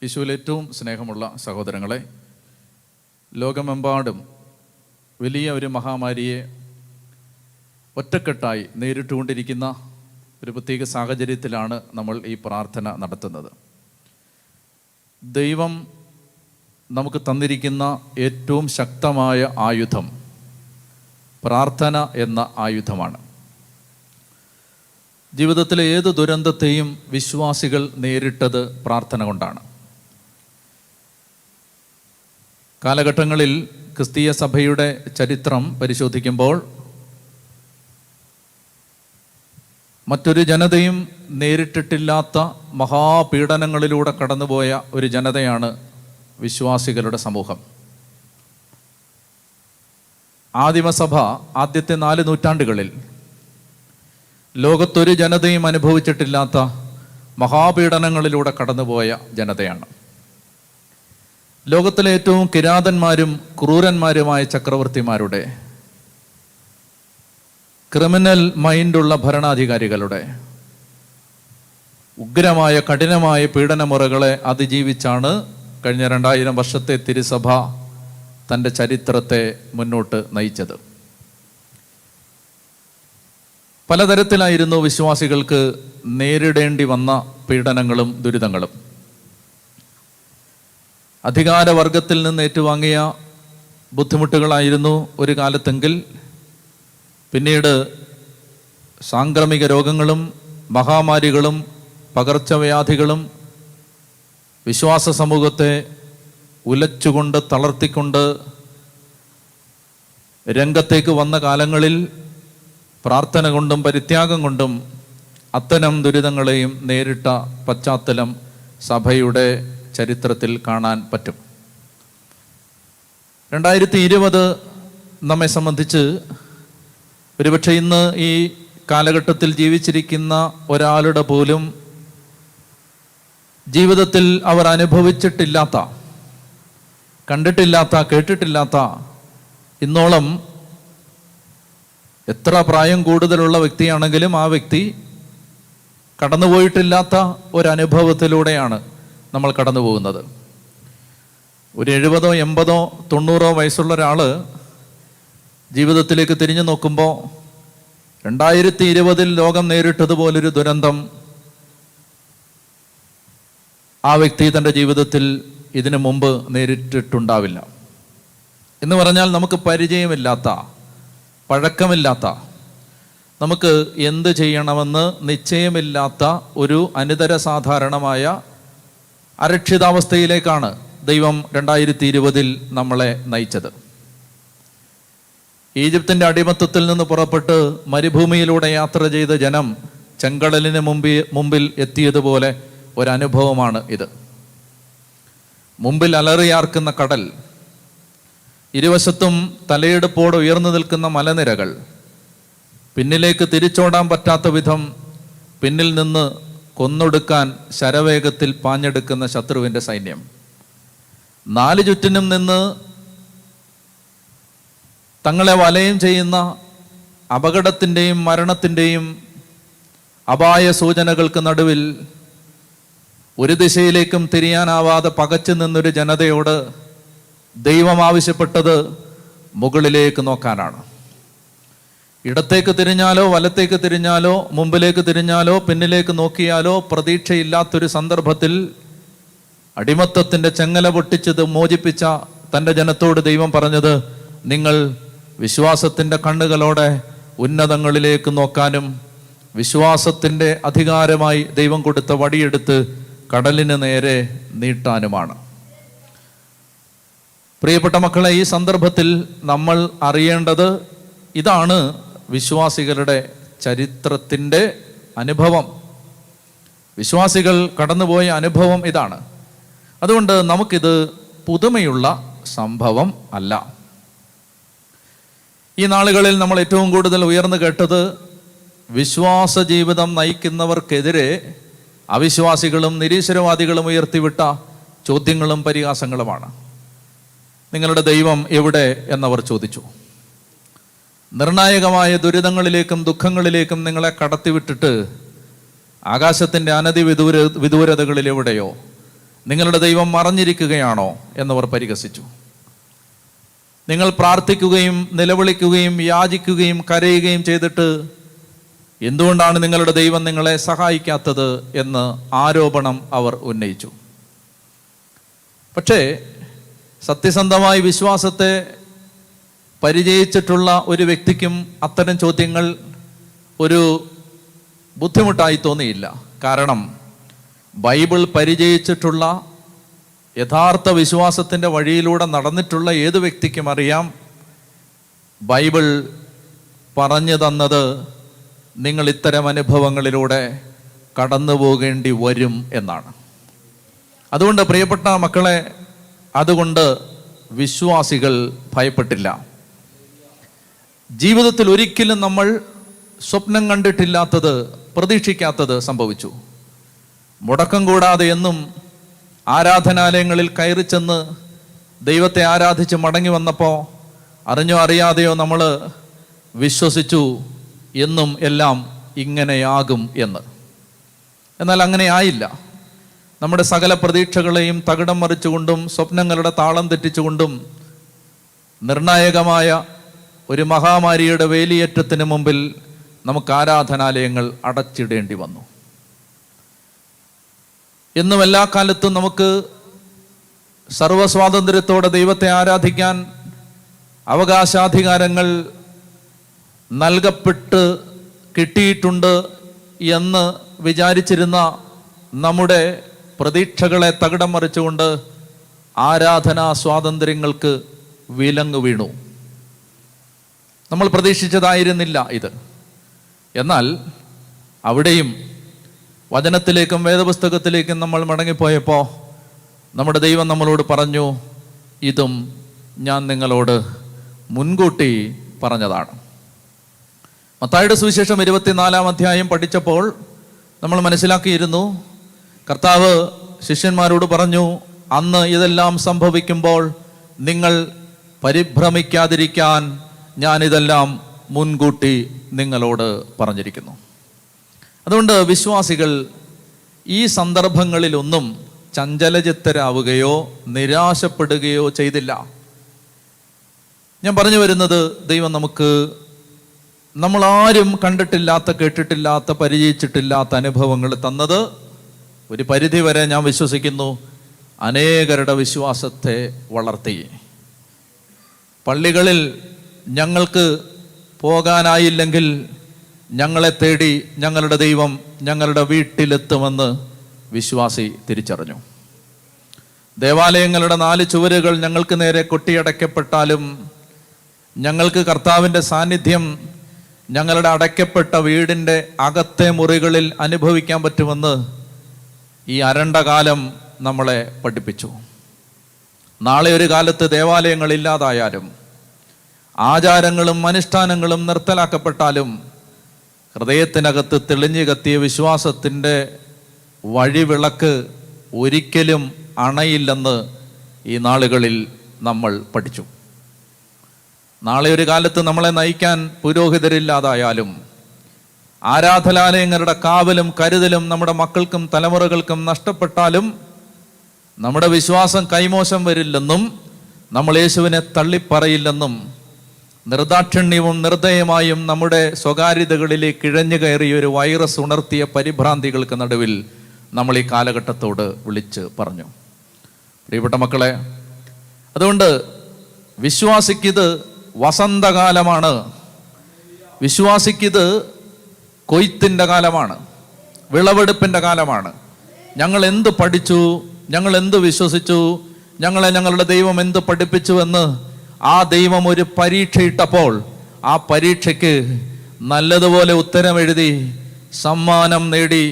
യേശുവിൽ ഏറ്റവും സ്നേഹമുള്ള സഹോദരങ്ങളെ, ലോകമെമ്പാടും വലിയ ഒരു മഹാമാരിയെ ഒറ്റക്കെട്ടായി നേരിട്ടുകൊണ്ടിരിക്കുന്ന ഒരു പ്രത്യേക സാഹചര്യത്തിലാണ് നമ്മൾ ഈ പ്രാർത്ഥന നടത്തുന്നത്. ദൈവം നമുക്ക് തന്നിരിക്കുന്ന ഏറ്റവും ശക്തമായ ആയുധം പ്രാർത്ഥന എന്ന ആയുധമാണ്. ജീവിതത്തിലെ ഏത് ദുരന്തത്തെയും വിശ്വാസികൾ നേരിട്ടത് പ്രാർത്ഥന കൊണ്ടാണ്. കാലഘട്ടങ്ങളിൽ ക്രിസ്തീയ സഭയുടെ ചരിത്രം പരിശോധിക്കുമ്പോൾ മറ്റൊരു ജനതയും നേരിട്ടിട്ടില്ലാത്ത മഹാപീഡനങ്ങളിലൂടെ കടന്നുപോയ ഒരു ജനതയാണ് വിശ്വാസികളുടെ സമൂഹം. ആദിമസഭ ആദ്യത്തെ 4 നൂറ്റാണ്ടുകളിൽ ലോകത്തൊരു ജനതയും അനുഭവിച്ചിട്ടില്ലാത്ത മഹാപീഡനങ്ങളിലൂടെ കടന്നുപോയ ജനതയാണ്. ലോകത്തിലെ ഏറ്റവും കിരാതന്മാരും ക്രൂരന്മാരുമായ ചക്രവർത്തിമാരുടെ, ക്രിമിനൽ മൈൻഡുള്ള ഭരണാധികാരികളുടെ ഉഗ്രമായ കഠിനമായ പീഡനമുറകളെ അതിജീവിച്ചാണ് കഴിഞ്ഞ 2000 വർഷത്തെ തിരുസഭ തൻ്റെ ചരിത്രത്തെ മുന്നോട്ട് നയിച്ചത്. പലതരത്തിലായിരുന്നു വിശ്വാസികൾക്ക് നേരിടേണ്ടി വന്ന പീഡനങ്ങളും ദുരിതങ്ങളും. അധികാരവർഗത്തിൽ നിന്ന് ഏറ്റുവാങ്ങിയ ബുദ്ധിമുട്ടുകളായിരുന്നു ഒരു കാലത്തെങ്കിൽ, പിന്നീട് സാംക്രമിക രോഗങ്ങളും മഹാമാരികളും പകർച്ചവ്യാധികളും വിശ്വാസ സമൂഹത്തെ ഉലച്ചുകൊണ്ട് തളർത്തിക്കൊണ്ട് രംഗത്തേക്ക് വന്ന കാലങ്ങളിൽ പ്രാർത്ഥന കൊണ്ടും പരിത്യാഗം കൊണ്ടും അത്തരം ദുരിതങ്ങളെയും നേരിട്ട പശ്ചാത്തലം സഭയുടെ ചരിത്രത്തിൽ കാണാൻ പറ്റും. 2020 നമ്മെ സംബന്ധിച്ച് ഒരുപക്ഷെ ഇന്ന് ഈ കാലഘട്ടത്തിൽ ജീവിച്ചിരിക്കുന്ന ഒരാളുടെ പോലും ജീവിതത്തിൽ അവർ അനുഭവിച്ചിട്ടില്ലാത്ത, കണ്ടിട്ടില്ലാത്ത, കേട്ടിട്ടില്ലാത്ത, ഇന്നോളം എത്ര പ്രായം കൂടുതലുള്ള വ്യക്തിയാണെങ്കിലും ആ വ്യക്തി കടന്നുപോയിട്ടില്ലാത്ത ഒരനുഭവത്തിലൂടെയാണ് നമ്മൾ കടന്നു പോകുന്നത്. ഒരു 70, 80, 90 വയസ്സുള്ള ഒരാൾ ജീവിതത്തിലേക്ക് തിരിഞ്ഞു നോക്കുമ്പോൾ 2020 ലോകം നേരിട്ടതുപോലൊരു ദുരന്തം ആ വ്യക്തി തൻ്റെ ജീവിതത്തിൽ ഇതിനു മുമ്പ് നേരിട്ടിട്ടുണ്ടാവില്ല. എന്ന് പറഞ്ഞാൽ നമുക്ക് പരിചയമില്ലാത്ത, പഴക്കമില്ലാത്ത, നമുക്ക് എന്ത് ചെയ്യണമെന്ന് നിശ്ചയമില്ലാത്ത ഒരു അനിതര സാധാരണമായ അരക്ഷിതാവസ്ഥയിലേക്കാണ് ദൈവം 2020 നമ്മളെ നയിച്ചത്. ഈജിപ്തിൻ്റെ അടിമത്തത്തിൽ നിന്ന് പുറപ്പെട്ട് മരുഭൂമിയിലൂടെ യാത്ര ചെയ്ത ജനം ചെങ്കടലിന് മുമ്പിൽ എത്തിയതുപോലെ ഒരനുഭവമാണ് ഇത്. മുമ്പിൽ അലറിയാർക്കുന്ന കടൽ, ഇരുവശത്തും തലയെടുപ്പോടെ ഉയർന്നു നിൽക്കുന്ന മലനിരകൾ, പിന്നിലേക്ക് തിരിച്ചോടാൻ പറ്റാത്ത വിധം പിന്നിൽ നിന്ന് കൊന്നൊടുക്കാൻ ശരവേഗത്തിൽ പാഞ്ഞെടുക്കുന്ന ശത്രുവിൻ്റെ സൈന്യം, 4 ചുറ്റിനും നിന്ന് തങ്ങളെ വലയം ചെയ്യുന്ന അപകടത്തിൻ്റെയും മരണത്തിൻ്റെയും അപായ സൂചനകൾക്ക് നടുവിൽ ഒരു ദിശയിലേക്കും തിരിയാനാവാതെ പകച്ചു നിന്നൊരു ജനതയോട് ദൈവം ആവശ്യപ്പെട്ടത് മുകളിലേക്ക് നോക്കാനാണ്. ഇടത്തേക്ക് തിരിഞ്ഞാലോ വലത്തേക്ക് തിരിഞ്ഞാലോ മുമ്പിലേക്ക് തിരിഞ്ഞാലോ പിന്നിലേക്ക് നോക്കിയാലോ പ്രതീക്ഷയില്ലാത്തൊരു സന്ദർഭത്തിൽ അടിമത്തത്തിൻ്റെ ചെങ്ങല പൊട്ടിച്ചത് മോചിപ്പിച്ച തൻ്റെ ജനത്തോട് ദൈവം പറഞ്ഞത്, നിങ്ങൾ വിശ്വാസത്തിൻ്റെ കണ്ണുകളോടെ ഉന്നതങ്ങളിലേക്ക് നോക്കാനും വിശ്വാസത്തിൻ്റെ അധികാരമായി ദൈവം കൊടുത്ത വടിയെടുത്ത് കടലിന് നേരെ നീട്ടാനുമാണ്. പ്രിയപ്പെട്ട മക്കളെ, ഈ സന്ദർഭത്തിൽ നമ്മൾ അറിയേണ്ടത് ഇതാണ്. വിശ്വാസികളുടെ ചരിത്രത്തിൻ്റെ അനുഭവം, വിശ്വാസികൾ കടന്നുപോയ അനുഭവം ഇതാണ്. അതുകൊണ്ട് നമുക്കിത് പുതുമയുള്ള സംഭവം അല്ല. ഈ നാളുകളിൽ നമ്മൾ ഏറ്റവും കൂടുതൽ ഉയർന്നു കേട്ടത് വിശ്വാസ ജീവിതം നയിക്കുന്നവർക്കെതിരെ അവിശ്വാസികളും നിരീശ്വരവാദികളും ഉയർത്തിവിട്ട ചോദ്യങ്ങളും പരിഹാസങ്ങളുമാണ്. നിങ്ങളുടെ ദൈവം എവിടെ എന്നവർ ചോദിച്ചു. നിർണായകമായ ദുരിതങ്ങളിലേക്കും ദുഃഖങ്ങളിലേക്കും നിങ്ങളെ കടത്തിവിട്ടിട്ട് ആകാശത്തിൻ്റെ അനധി വിദൂരതകളിൽ എവിടെയോ നിങ്ങളുടെ ദൈവം മറഞ്ഞിരിക്കുകയാണോ എന്നവർ പരിഹസിച്ചു. നിങ്ങൾ പ്രാർത്ഥിക്കുകയും നിലവിളിക്കുകയും യാചിക്കുകയും കരയുകയും ചെയ്തിട്ട് എന്തുകൊണ്ടാണ് നിങ്ങളുടെ ദൈവം നിങ്ങളെ സഹായിക്കാത്തത് എന്ന് ആരോപണം അവർ ഉന്നയിച്ചു. പക്ഷേ സത്യസന്ധമായി വിശ്വാസത്തെ പരിചയിച്ചിട്ടുള്ള ഒരു വ്യക്തിക്കും അത്തരം ചോദ്യങ്ങൾ ഒരു ബുദ്ധിമുട്ടായി തോന്നിയില്ല. കാരണം ബൈബിൾ പരിചയിച്ചിട്ടുള്ള യഥാർത്ഥ വിശ്വാസത്തിൻ്റെ വഴിയിലൂടെ നടന്നിട്ടുള്ള ഏത് വ്യക്തിക്കും അറിയാം, ബൈബിൾ പറഞ്ഞു തന്നത് നിങ്ങൾ ഇത്തരം അനുഭവങ്ങളിലൂടെ കടന്നു പോകേണ്ടി വരും എന്നാണ്. അതുകൊണ്ട് പ്രിയപ്പെട്ട മക്കളെ, അതുകൊണ്ട് വിശ്വാസികൾ ഭയപ്പെട്ടില്ല. ജീവിതത്തിൽ ഒരിക്കലും നമ്മൾ സ്വപ്നം കണ്ടിട്ടില്ലാത്തത്, പ്രതീക്ഷിക്കാത്തത് സംഭവിച്ചു. മുടക്കം കൂടാതെ എന്നും ആരാധനാലയങ്ങളിൽ കയറി ചെന്ന് ദൈവത്തെ ആരാധിച്ച് മടങ്ങി വന്നപ്പോൾ അറിഞ്ഞോ അറിയാതെയോ നമ്മൾ വിശ്വസിച്ചു എന്നും എല്ലാം ഇങ്ങനെയാകും എന്ന്. എന്നാൽ അങ്ങനെ ആയില്ല. നമ്മുടെ സകല പ്രതീക്ഷകളെയും തകിടം മറിച്ചുകൊണ്ടും സ്വപ്നങ്ങളുടെ താളം തെറ്റിച്ചുകൊണ്ടും നിർണായകമായ ഒരു മഹാമാരിയുടെ വേലിയേറ്റത്തിന് മുമ്പിൽ നമുക്ക് ആരാധനാലയങ്ങൾ അടച്ചിടേണ്ടി വന്നു. എന്നും എല്ലാ കാലത്തും നമുക്ക് സർവസ്വാതന്ത്ര്യത്തോടെ ദൈവത്തെ ആരാധിക്കാൻ അവകാശാധികാരങ്ങൾ നൽകപ്പെട്ട് കിട്ടിയിട്ടുണ്ട് എന്ന് വിചാരിച്ചിരുന്ന നമ്മുടെ പ്രതീക്ഷകളെ തകിടം മറിച്ചുകൊണ്ട് ആരാധനാ സ്വാതന്ത്ര്യങ്ങൾക്ക് വിലങ്ങ് വീണു. നമ്മൾ പ്രതീക്ഷിച്ചതായിരുന്നില്ല ഇത്. എന്നാൽ അവിടെയും വചനത്തിലേക്കും വേദപുസ്തകത്തിലേക്കും നമ്മൾ മടങ്ങിപ്പോയപ്പോൾ നമ്മുടെ ദൈവം നമ്മളോട് പറഞ്ഞു, ഇതും ഞാൻ നിങ്ങളോട് മുൻകൂട്ടി പറഞ്ഞതാണ്. മത്തായിയുടെ സുവിശേഷം 24-ാം അധ്യായം പഠിച്ചപ്പോൾ നമ്മൾ മനസ്സിലാക്കിയിരുന്നു, കർത്താവ് ശിഷ്യന്മാരോട് പറഞ്ഞു, അന്ന് ഇതെല്ലാം സംഭവിക്കുമ്പോൾ നിങ്ങൾ പരിഭ്രമിക്കാതിരിക്കാൻ ഞാനിതെല്ലാം മുൻകൂട്ടി നിങ്ങളോട് പറഞ്ഞിരിക്കുന്നു. അതുകൊണ്ട് വിശ്വാസികൾ ഈ സന്ദർഭങ്ങളിലൊന്നും ചഞ്ചലചിത്തരാവുകയോ നിരാശപ്പെടുകയോ ചെയ്തില്ല. ഞാൻ പറഞ്ഞു വരുന്നത്, ദൈവം നമുക്ക് നമ്മളാരും കണ്ടിട്ടില്ലാത്ത, കേട്ടിട്ടില്ലാത്ത, പരിചയിച്ചിട്ടില്ലാത്ത അനുഭവങ്ങൾ തന്നത് ഒരു പരിധിവരെ ഞാൻ വിശ്വസിക്കുന്നു അനേകരുടെ വിശ്വാസത്തെ വളർത്തി. പള്ളികളിൽ ഞങ്ങൾക്ക് പോകാനായില്ലെങ്കിൽ ഞങ്ങളെ തേടി ഞങ്ങളുടെ ദൈവം ഞങ്ങളുടെ വീട്ടിലെത്തുമെന്ന് വിശ്വാസി തിരിച്ചറിഞ്ഞു. ദേവാലയങ്ങളുടെ 4 ചുവരുകൾ ഞങ്ങൾക്ക് നേരെ കൊട്ടിയടയ്ക്കപ്പെട്ടാലും ഞങ്ങൾക്ക് കർത്താവിൻ്റെ സാന്നിധ്യം ഞങ്ങളുടെ അടയ്ക്കപ്പെട്ട വീടിൻ്റെ അകത്തെ മുറികളിൽ അനുഭവിക്കാൻ പറ്റുമെന്ന് ഈ അരണ്ട കാലം നമ്മളെ പഠിപ്പിച്ചു. നാളെ ഒരു കാലത്ത് ദേവാലയങ്ങളില്ലാതായാലും ആചാരങ്ങളും അനുഷ്ഠാനങ്ങളും നിർത്തലാക്കപ്പെട്ടാലും ഹൃദയത്തിനകത്ത് തെളിഞ്ഞു കത്തിയ വിശ്വാസത്തിൻ്റെ വഴിവിളക്ക് ഒരിക്കലും അണയില്ലെന്ന് ഈ നാളുകളിൽ നമ്മൾ പഠിച്ചു. നാളെ ഒരു കാലത്ത് നമ്മളെ നയിക്കാൻ പുരോഹിതരില്ലാതായാലും ആരാധനാലയങ്ങളുടെ കാവലും കരുതലും നമ്മുടെ മക്കൾക്കും തലമുറകൾക്കും നഷ്ടപ്പെട്ടാലും നമ്മുടെ വിശ്വാസം കൈമോശം വരില്ലെന്നും നമ്മൾ യേശുവിനെ തള്ളിപ്പറയില്ലെന്നും നിർദാക്ഷിണ്യവും നിർദ്ദയമായും നമ്മുടെ സ്വകാര്യതകളിലേക്ക് ഇഴഞ്ഞു കയറിയ ഒരു വൈറസ് ഉണർത്തിയ പരിഭ്രാന്തികൾക്ക് നടുവിൽ നമ്മൾ ഈ കാലഘട്ടത്തോട് വിളിച്ച് പറഞ്ഞു. പ്രിയപ്പെട്ട മക്കളെ, അതുകൊണ്ട് വിശ്വാസിക്കിത് വസന്തകാലമാണ്, വിശ്വാസിക്കിത് കൊയ്ത്തിൻ്റെ കാലമാണ്, വിളവെടുപ്പിൻ്റെ കാലമാണ്. ഞങ്ങൾ എന്ത് പഠിച്ചു, ഞങ്ങൾ എന്ത് വിശ്വസിച്ചു, ഞങ്ങളെ ഞങ്ങളുടെ ദൈവം എന്ത് പഠിപ്പിച്ചു എന്ന് ആ ദൈവം ഒരു പരീക്ഷയിട്ടപ്പോൾ ആ പരീക്ഷയ്ക്ക് നല്ലതുപോലെ ഉത്തരം എഴുതി സമ്മാനം നേടി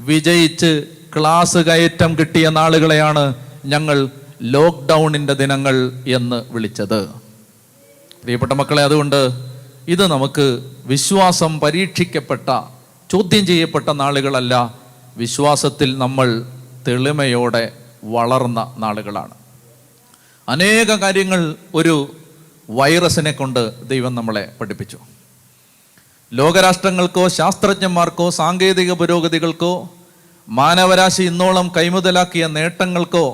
വിജയിച്ച് ക്ലാസ് കയറ്റം കിട്ടിയ നാളുകളെയാണ് ഞങ്ങൾ ലോക്ക്ഡൗണിൻ്റെ ദിനങ്ങൾ എന്ന് വിളിച്ചത്. പ്രിയപ്പെട്ട മക്കളെ, അതുകൊണ്ട് ഇത് നമുക്ക് വിശ്വാസം പരീക്ഷിക്കപ്പെട്ട, ചോദ്യം ചെയ്യപ്പെട്ട നാളുകളല്ല, വിശ്വാസത്തിൽ നമ്മൾ തെളിമയോടെ വളർന്ന നാളുകളാണ്. അനേക കാര്യങ്ങൾ ഒരു വൈറസിനെ കൊണ്ട് ദൈവം നമ്മളെ പഠിപ്പിച്ചു. ലോകരാഷ്ട്രങ്ങൾക്കോ ശാസ്ത്രജ്ഞന്മാർക്കോ സാങ്കേതിക പുരോഗതികൾക്കോ മാനവരാശി ഇന്നോളം കൈമുതലാക്കിയ നേട്ടങ്ങൾക്കോ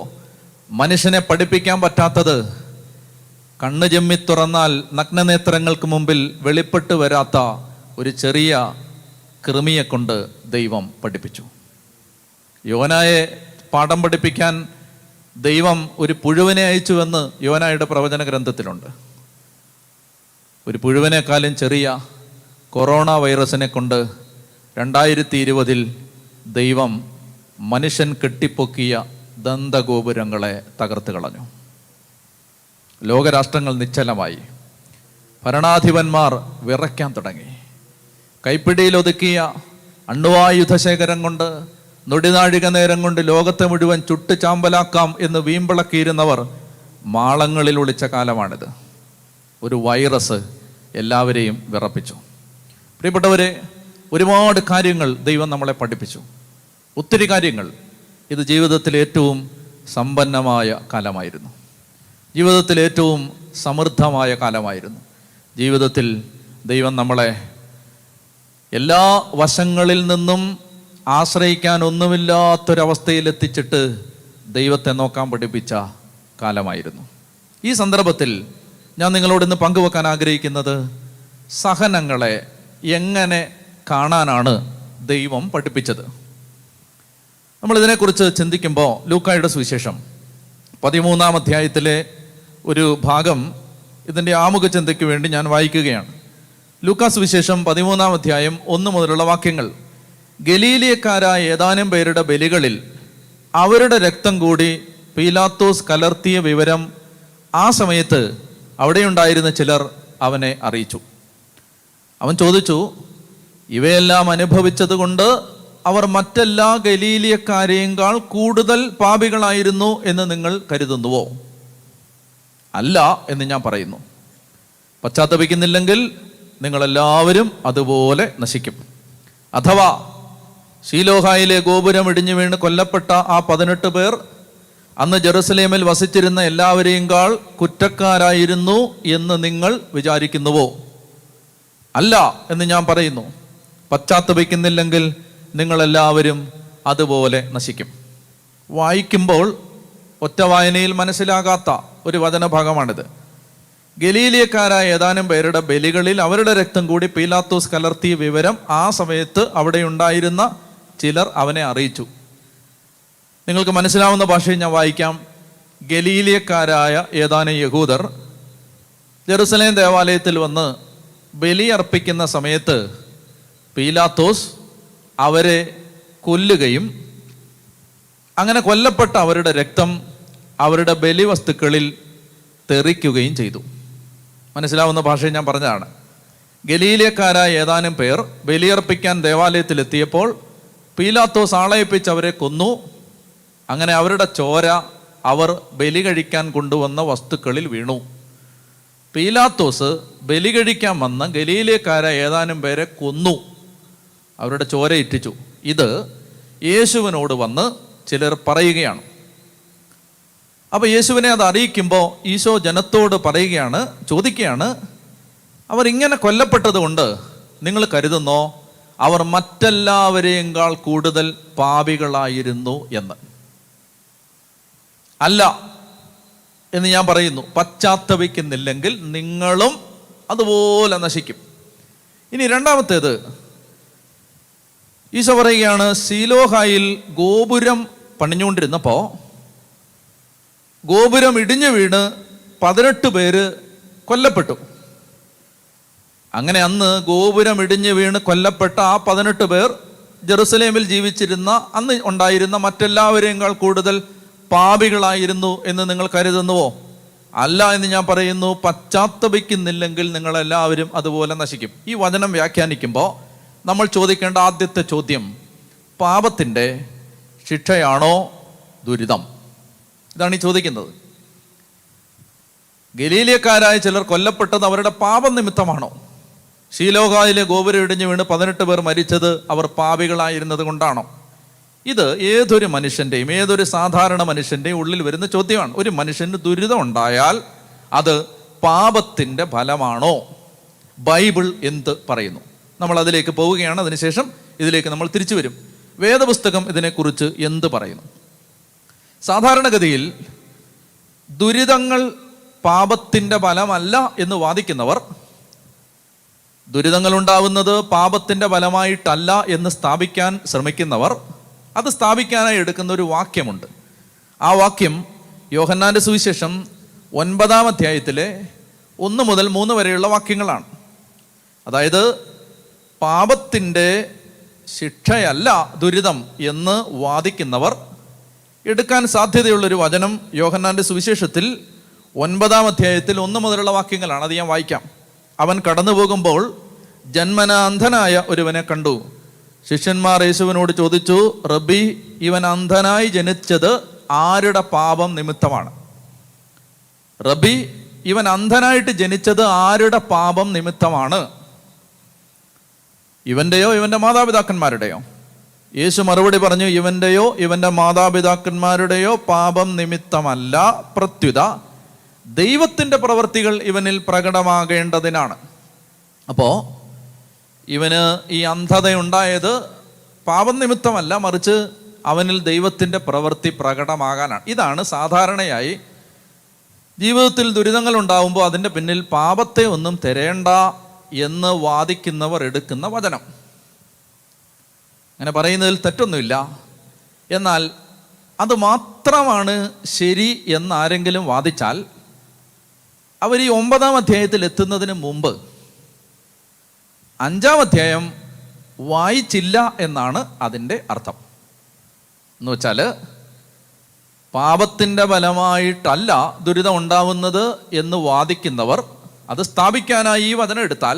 മനുഷ്യനെ പഠിപ്പിക്കാൻ പറ്റാത്തത് കണ്ണ് ചെമ്മി തുറന്നാൽ നഗ്നനേത്രങ്ങൾക്ക് മുമ്പിൽ വെളിപ്പെട്ട് വരാത്ത ഒരു ചെറിയ കൃമിയെ കൊണ്ട് ദൈവം പഠിപ്പിച്ചു. യോനായെ പാഠം പഠിപ്പിക്കാൻ ദൈവം ഒരു പുഴുവിനെ അയച്ചുവെന്ന് യോനായുടെ പ്രവചന ഗ്രന്ഥത്തിലുണ്ട്. ഒരു പുഴുവിനേക്കാളും ചെറിയ കൊറോണ വൈറസിനെ കൊണ്ട് 2020 ദൈവം മനുഷ്യൻ കെട്ടിപ്പൊക്കിയ ദന്തഗോപുരങ്ങളെ തകർത്ത് കളഞ്ഞു. ലോകരാഷ്ട്രങ്ങൾ നിശ്ചലമായി. ഭരണാധിപന്മാർ വിറയ്ക്കാൻ തുടങ്ങി. കൈപ്പിടിയിലൊതുക്കിയ അണ്വായുധശേഖരം കൊണ്ട് നൊടിനാഴിക നേരം കൊണ്ട് ലോകത്തെ മുഴുവൻ ചുട്ട് ചാമ്പലാക്കാം എന്ന് വീമ്പിളക്കിയിരുന്നവർ മാളങ്ങളിൽ ഒളിച്ച കാലമാണിത്. ഒരു വൈറസ് എല്ലാവരെയും വിറപ്പിച്ചു. പ്രിയപ്പെട്ടവരെ, ഒരുപാട് കാര്യങ്ങൾ ദൈവം നമ്മളെ പഠിപ്പിച്ചു. ഒത്തിരി കാര്യങ്ങൾ. ഇത് ജീവിതത്തിൽ ഏറ്റവും സമ്പന്നമായ കാലമായിരുന്നു. ജീവിതത്തിൽ ഏറ്റവും സമൃദ്ധമായ കാലമായിരുന്നു. ജീവിതത്തിൽ ദൈവം നമ്മളെ എല്ലാ വശങ്ങളിൽ നിന്നും ആശ്രയിക്കാൻ ഒന്നുമില്ലാത്തൊരവസ്ഥയിൽ എത്തിച്ചിട്ട് ദൈവത്തെ നോക്കാൻ പഠിപ്പിച്ച കാലമായിരുന്നു. ഈ സന്ദർഭത്തിൽ ഞാൻ നിങ്ങളോട് ഇന്ന് പങ്കുവെക്കാൻ ആഗ്രഹിക്കുന്നത് സഹനങ്ങളെ എങ്ങനെ കാണാനാണ് ദൈവം പഠിപ്പിച്ചത്. നമ്മളിതിനെക്കുറിച്ച് ചിന്തിക്കുമ്പോൾ ലൂക്കായുടെ സുവിശേഷം 13-ാം അധ്യായത്തിലെ ഒരു ഭാഗം ഇതിൻ്റെ ആമുഖ ചിന്തയ്ക്ക് വേണ്ടി ഞാൻ വായിക്കുകയാണ്. ലൂക്കാ സുവിശേഷം 13-ാം അധ്യായം 1 മുതലുള്ള വാക്യങ്ങൾ. ഗലീലിയക്കാരായ ഏതാനും പേരുടെ ബലികളിൽ അവരുടെ രക്തം കൂടി പീലാത്തോസ് കലർത്തിയ വിവരം ആ സമയത്ത് അവിടെയുണ്ടായിരുന്ന ചിലർ അവനെ അറിയിച്ചു. അവൻ ചോദിച്ചു, ഇവയെല്ലാം അനുഭവിച്ചത് കൊണ്ട് അവർ മറ്റെല്ലാ ഗലീലിയക്കാരെയേക്കാൾ കൂടുതൽ പാപികളായിരുന്നു എന്ന് നിങ്ങൾ കരുതുന്നുവോ? അല്ല എന്ന് ഞാൻ പറയുന്നു. പശ്ചാത്തപിക്കുന്നില്ലെങ്കിൽ നിങ്ങളെല്ലാവരും അതുപോലെ നശിക്കും. അഥവാ ശീലോഹായിലെ ഗോപുരം ഇടിഞ്ഞു വീണ് കൊല്ലപ്പെട്ട ആ 18 പേർ അന്ന് ജെറുസലേമിൽ വസിച്ചിരുന്ന എല്ലാവരെയുംകാൾ കുറ്റക്കാരായിരുന്നു എന്ന് നിങ്ങൾ വിചാരിക്കുന്നുവോ? അല്ല എന്ന് ഞാൻ പറയുന്നു. പശ്ചാത്തപിക്കുന്നില്ലെങ്കിൽ നിങ്ങളെല്ലാവരും അതുപോലെ നശിക്കും. വായിക്കുമ്പോൾ ഒറ്റ വായനയിൽ മനസ്സിലാകാത്ത ഒരു വചനഭാഗമാണിത്. ഗലീലിയക്കാരായ ഏതാനും പേരുടെ ബലികളിൽ അവരുടെ രക്തം കൂടി പീലാത്തോസ് കലർത്തിയ വിവരം ആ സമയത്ത് അവിടെ ഉണ്ടായിരുന്ന ചിലർ അവനെ അറിയിച്ചു. നിങ്ങൾക്ക് മനസ്സിലാവുന്ന ഭാഷയിൽ ഞാൻ വായിക്കാം. ഗലീലിയക്കാരായ ഏതാനും യഹൂദർ ജെറുസലേം ദേവാലയത്തിൽ വന്ന് ബലിയർപ്പിക്കുന്ന സമയത്ത് പീലാത്തോസ് അവരെ കൊല്ലുകയും അങ്ങനെ കൊല്ലപ്പെട്ട അവരുടെ രക്തം അവരുടെ ബലിവസ്തുക്കളിൽ തെറിക്കുകയും ചെയ്തു. മനസ്സിലാവുന്ന ഭാഷയിൽ ഞാൻ പറഞ്ഞതാണ്. ഗലീലിയക്കാരായ ഏതാനും പേർ ബലിയർപ്പിക്കാൻ ദേവാലയത്തിലെത്തിയപ്പോൾ പീലാത്തോസ് ആളയപ്പിച്ച് അവരെ കൊന്നു. അങ്ങനെ അവരുടെ ചോര അവർ ബലി കഴിക്കാൻ കൊണ്ടുവന്ന വസ്തുക്കളിൽ വീണു. പീലാത്തോസ് ബലി കഴിക്കാൻ വന്ന ഗലീലിയക്കാരായ ഏതാനും പേരെ കൊന്നു, അവരുടെ ചോര ഇറ്റിച്ചു. ഇത് യേശുവിനോട് വന്ന് ചിലർ പറയുകയാണ്. അപ്പോൾ യേശുവിനെ അത് അറിയിക്കുമ്പോൾ ഈശോ ജനത്തോട് പറയുകയാണ്, ചോദിക്കുകയാണ്, അവർ ഇങ്ങനെ കൊല്ലപ്പെട്ടത് കൊണ്ട് നിങ്ങൾ കരുതുന്നോ അവർ മറ്റെല്ലാവരെയേക്കാൾ കൂടുതൽ പാപികളായിരുന്നു എന്ന്? അല്ല എന്ന് ഞാൻ പറയുന്നു. പശ്ചാത്തപിക്കുന്നില്ലെങ്കിൽ നിങ്ങളും അതുപോലെ നശിക്കും. ഇനി രണ്ടാമത്തേത്, ഈശോ പറയുകയാണ്, ശീലോഹായിൽ ഗോപുരം പണിഞ്ഞുകൊണ്ടിരുന്നപ്പോൾ ഗോപുരം ഇടിഞ്ഞു വീണ് 18 പേര് കൊല്ലപ്പെട്ടു. അങ്ങനെ അന്ന് ഗോപുരം ഇടിഞ്ഞു വീണ് കൊല്ലപ്പെട്ട ആ 18 പേർ ജെറുസലേമിൽ ജീവിച്ചിരുന്ന അന്ന് ഉണ്ടായിരുന്ന മറ്റെല്ലാവരെയും കൂടുതൽ പാപികളായിരുന്നു എന്ന് നിങ്ങൾ കരുതുന്നുവോ? അല്ല എന്ന് ഞാൻ പറയുന്നു. പശ്ചാത്തപിക്കുന്നില്ലെങ്കിൽ നിങ്ങളെല്ലാവരും അതുപോലെ നശിക്കും. ഈ വചനം വ്യാഖ്യാനിക്കുമ്പോൾ നമ്മൾ ചോദിക്കേണ്ട ആദ്യത്തെ ചോദ്യം, പാപത്തിൻ്റെ ശിക്ഷയാണോ ദുരിതം? ഇതാണ് ഈ ചോദിക്കുന്നത്. ഗലീലിയക്കാരായ ചിലർ കൊല്ലപ്പെട്ടത് അവരുടെ പാപം നിമിത്തമാണോ? ശീലോഹായിലെ ഗോപുരം ഇടിഞ്ഞു വീണ് 18 പേർ മരിച്ചത് അവർ പാപികളായിരുന്നത് കൊണ്ടാണോ? ഇത് ഏതൊരു മനുഷ്യൻ്റെയും ഏതൊരു സാധാരണ മനുഷ്യൻ്റെയും ഉള്ളിൽ വരുന്ന ചോദ്യമാണ്. ഒരു മനുഷ്യന് ദുരിതം ഉണ്ടായാൽ അത് പാപത്തിൻ്റെ ഫലമാണോ? ബൈബിൾ എന്ത് പറയുന്നു? നമ്മൾ അതിലേക്ക് പോവുകയാണ്. അതിനുശേഷം ഇതിലേക്ക് നമ്മൾ തിരിച്ചു വരും. വേദപുസ്തകം ഇതിനെക്കുറിച്ച് എന്ത് പറയുന്നു? സാധാരണഗതിയിൽ ദുരിതങ്ങൾ പാപത്തിൻ്റെ ഫലമല്ല എന്ന് വാദിക്കുന്നവർ, ദുരിതങ്ങൾ ഉണ്ടാവുന്നത് പാപത്തിൻ്റെ ഫലമായിട്ടല്ല എന്ന് സ്ഥാപിക്കാൻ ശ്രമിക്കുന്നവർ, അത് സ്ഥാപിക്കാനായി എടുക്കുന്ന ഒരു വാക്യമുണ്ട്. ആ വാക്യം യോഹന്നാന്റെ സുവിശേഷം 9-ാം അധ്യായത്തിലെ 1 മുതൽ 3 വരെയുള്ള വാക്യങ്ങളാണ്. അതായത് പാപത്തിൻ്റെ ശിക്ഷയല്ല ദുരിതം എന്ന് വാദിക്കുന്നവർ എടുക്കാൻ സാധ്യതയുള്ളൊരു വചനം യോഹന്നാന്റെ സുവിശേഷത്തിൽ 9-ാം അധ്യായത്തിൽ 1 മുതലുള്ള വാക്യങ്ങളാണ്. അത് ഞാൻ വായിക്കാം. അവൻ കടന്നു പോകുമ്പോൾ ജന്മനാ അന്ധനായ ഒരുവനെ കണ്ടു. ശിഷ്യന്മാർ യേശുവിനോട് ചോദിച്ചു, റബ്ബി, ഇവൻ അന്ധനായി ജനിച്ചത് ആരുടെ പാപം നിമിത്തമാണ്? റബ്ബി, ഇവൻ അന്ധനായിട്ട് ജനിച്ചത് ആരുടെ പാപം നിമിത്തമാണ്? ഇവന്റെയോ ഇവന്റെ മാതാപിതാക്കന്മാരുടെയോ? യേശു മറുപടി പറഞ്ഞു, ഇവന്റെയോ ഇവന്റെ മാതാപിതാക്കന്മാരുടെയോ പാപം നിമിത്തമല്ല, പ്രത്യുത ദൈവത്തിൻ്റെ പ്രവൃത്തികൾ ഇവനിൽ പ്രകടമാകേണ്ടതിനാണ്. അപ്പോൾ ഇവന് ഈ അന്ധതയുണ്ടായത് പാപം നിമിത്തമല്ല, മറിച്ച് അവനിൽ ദൈവത്തിൻ്റെ പ്രവൃത്തി പ്രകടമാകാനാണ്. ഇതാണ് സാധാരണയായി ജീവിതത്തിൽ ദുരിതങ്ങൾ ഉണ്ടാകുമ്പോൾ അതിൻ്റെ പിന്നിൽ പാപത്തെ ഒന്നും തിരയേണ്ട എന്ന് വാദിക്കുന്നവർ എടുക്കുന്ന വചനം. അങ്ങനെ പറയുന്നതിൽ തെറ്റൊന്നുമില്ല. എന്നാൽ അത് മാത്രമാണ് ശരി എന്നാരെങ്കിലും വാദിച്ചാൽ അവർ ഈ 9-ാം അധ്യായത്തിൽ എത്തുന്നതിന് മുമ്പ് 5-ാം അധ്യായം വായിച്ചില്ല എന്നാണ് അതിൻ്റെ അർത്ഥം. എന്ന് വെച്ചാൽ പാപത്തിൻ്റെ ഫലമായിട്ടല്ല ദുരിതം ഉണ്ടാവുന്നത് എന്ന് വാദിക്കുന്നവർ, അത് സ്ഥാപിക്കാനായി ഈ വചനം എടുത്താൽ,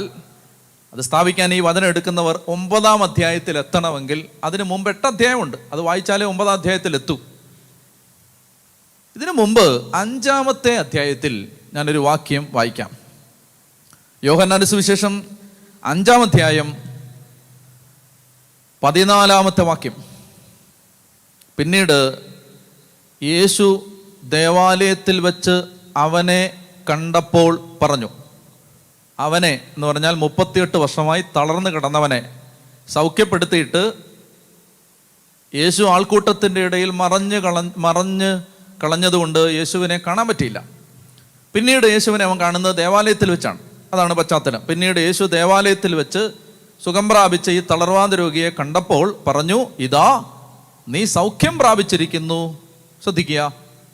അത് സ്ഥാപിക്കാൻ ഈ വചനം എടുക്കുന്നവർ 9-ാം അധ്യായത്തിൽ എത്തണമെങ്കിൽ അതിന് മുമ്പ് 8 അധ്യായമുണ്ട്. അത് വായിച്ചാലേ 9-ാം അധ്യായത്തിൽ എത്തൂ. ഇതിനു മുമ്പ് 5-ാമത്തെ അധ്യായത്തിൽ ഞാനൊരു വാക്യം വായിക്കാം. യോഹന്നാന്റെ സുവിശേഷം 5-ാം അധ്യായം 14-ാമത്തെ വാക്യം. പിന്നീട് യേശു ദേവാലയത്തിൽ വെച്ച് അവനെ കണ്ടപ്പോൾ പറഞ്ഞു. അവനെ എന്ന് പറഞ്ഞാൽ 38 വർഷമായി തളർന്നു കിടന്നവനെ സൗഖ്യപ്പെടുത്തിയിട്ട് യേശു ആൾക്കൂട്ടത്തിൻ്റെ ഇടയിൽ മറഞ്ഞ് കളഞ്ഞതുകൊണ്ട് യേശുവിനെ കാണാൻ പറ്റിയില്ല. പിന്നീട് യേശുവിനെ അവൻ കാണുന്നത് ദേവാലയത്തിൽ വെച്ചാണ്. അതാണ് പശ്ചാത്തലം. പിന്നീട് യേശു ദേവാലയത്തിൽ വെച്ച് സുഖം പ്രാപിച്ച ഈ തളർവാന്ത രോഗിയെ കണ്ടപ്പോൾ പറഞ്ഞു, ഇതാ നീ സൗഖ്യം പ്രാപിച്ചിരിക്കുന്നു. ശ്രദ്ധിക്കുക,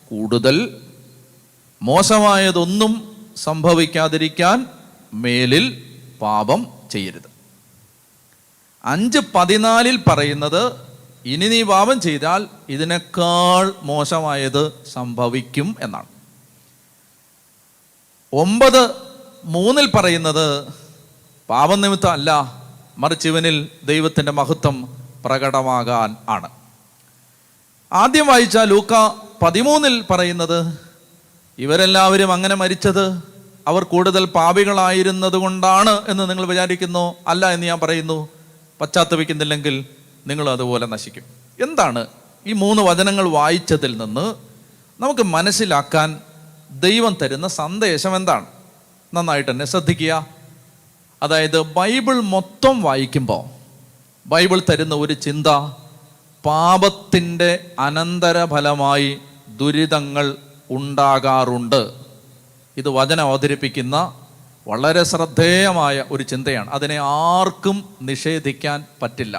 കൂടുതൽ മോശമായതൊന്നും സംഭവിക്കാതിരിക്കാൻ മേലിൽ പാപം ചെയ്യരുത്. 5:14 പറയുന്നത് ഇനി നീ പാപം ചെയ്താൽ ഇതിനേക്കാൾ മോശമായത് സംഭവിക്കും എന്നാണ്. 9:3 പറയുന്നത് പാപം നിമിത്തം അല്ല, മറിച്ച് ഇവനിൽ ദൈവത്തിൻ്റെ മഹത്വം പ്രകടമാകാൻ ആണ്. ആദ്യം വായിച്ച ലൂക്ക 13 പറയുന്നത് ഇവരെല്ലാവരും അങ്ങനെ മരിച്ചത് അവർ കൂടുതൽ പാപികളായിരുന്നത് കൊണ്ടാണ് എന്ന് നിങ്ങൾ വിചാരിക്കുന്നു. അല്ല എന്ന് ഞാൻ പറയുന്നു. പശ്ചാത്തപിക്കുന്നില്ലെങ്കിൽ നിങ്ങൾ അതുപോലെ നശിക്കും. എന്താണ് ഈ 3 വചനങ്ങൾ വായിച്ചതിൽ നിന്ന് നമുക്ക് മനസ്സിലാക്കാൻ ദൈവം തരുന്ന സന്ദേശം എന്താണ്? നന്നായിട്ട് തന്നെ ശ്രദ്ധിക്കുക. അതായത് ബൈബിൾ മൊത്തം വായിക്കുമ്പോൾ ബൈബിൾ തരുന്ന ഒരു ചിന്ത, പാപത്തിൻ്റെ അനന്തരഫലമായി ദുരിതങ്ങൾ ഉണ്ടാകാറുണ്ട്. ഇത് വചനം അവതരിപ്പിക്കുന്ന വളരെ ശ്രദ്ധേയമായ ഒരു ചിന്തയാണ്. അതിനെ ആർക്കും നിഷേധിക്കാൻ പറ്റില്ല.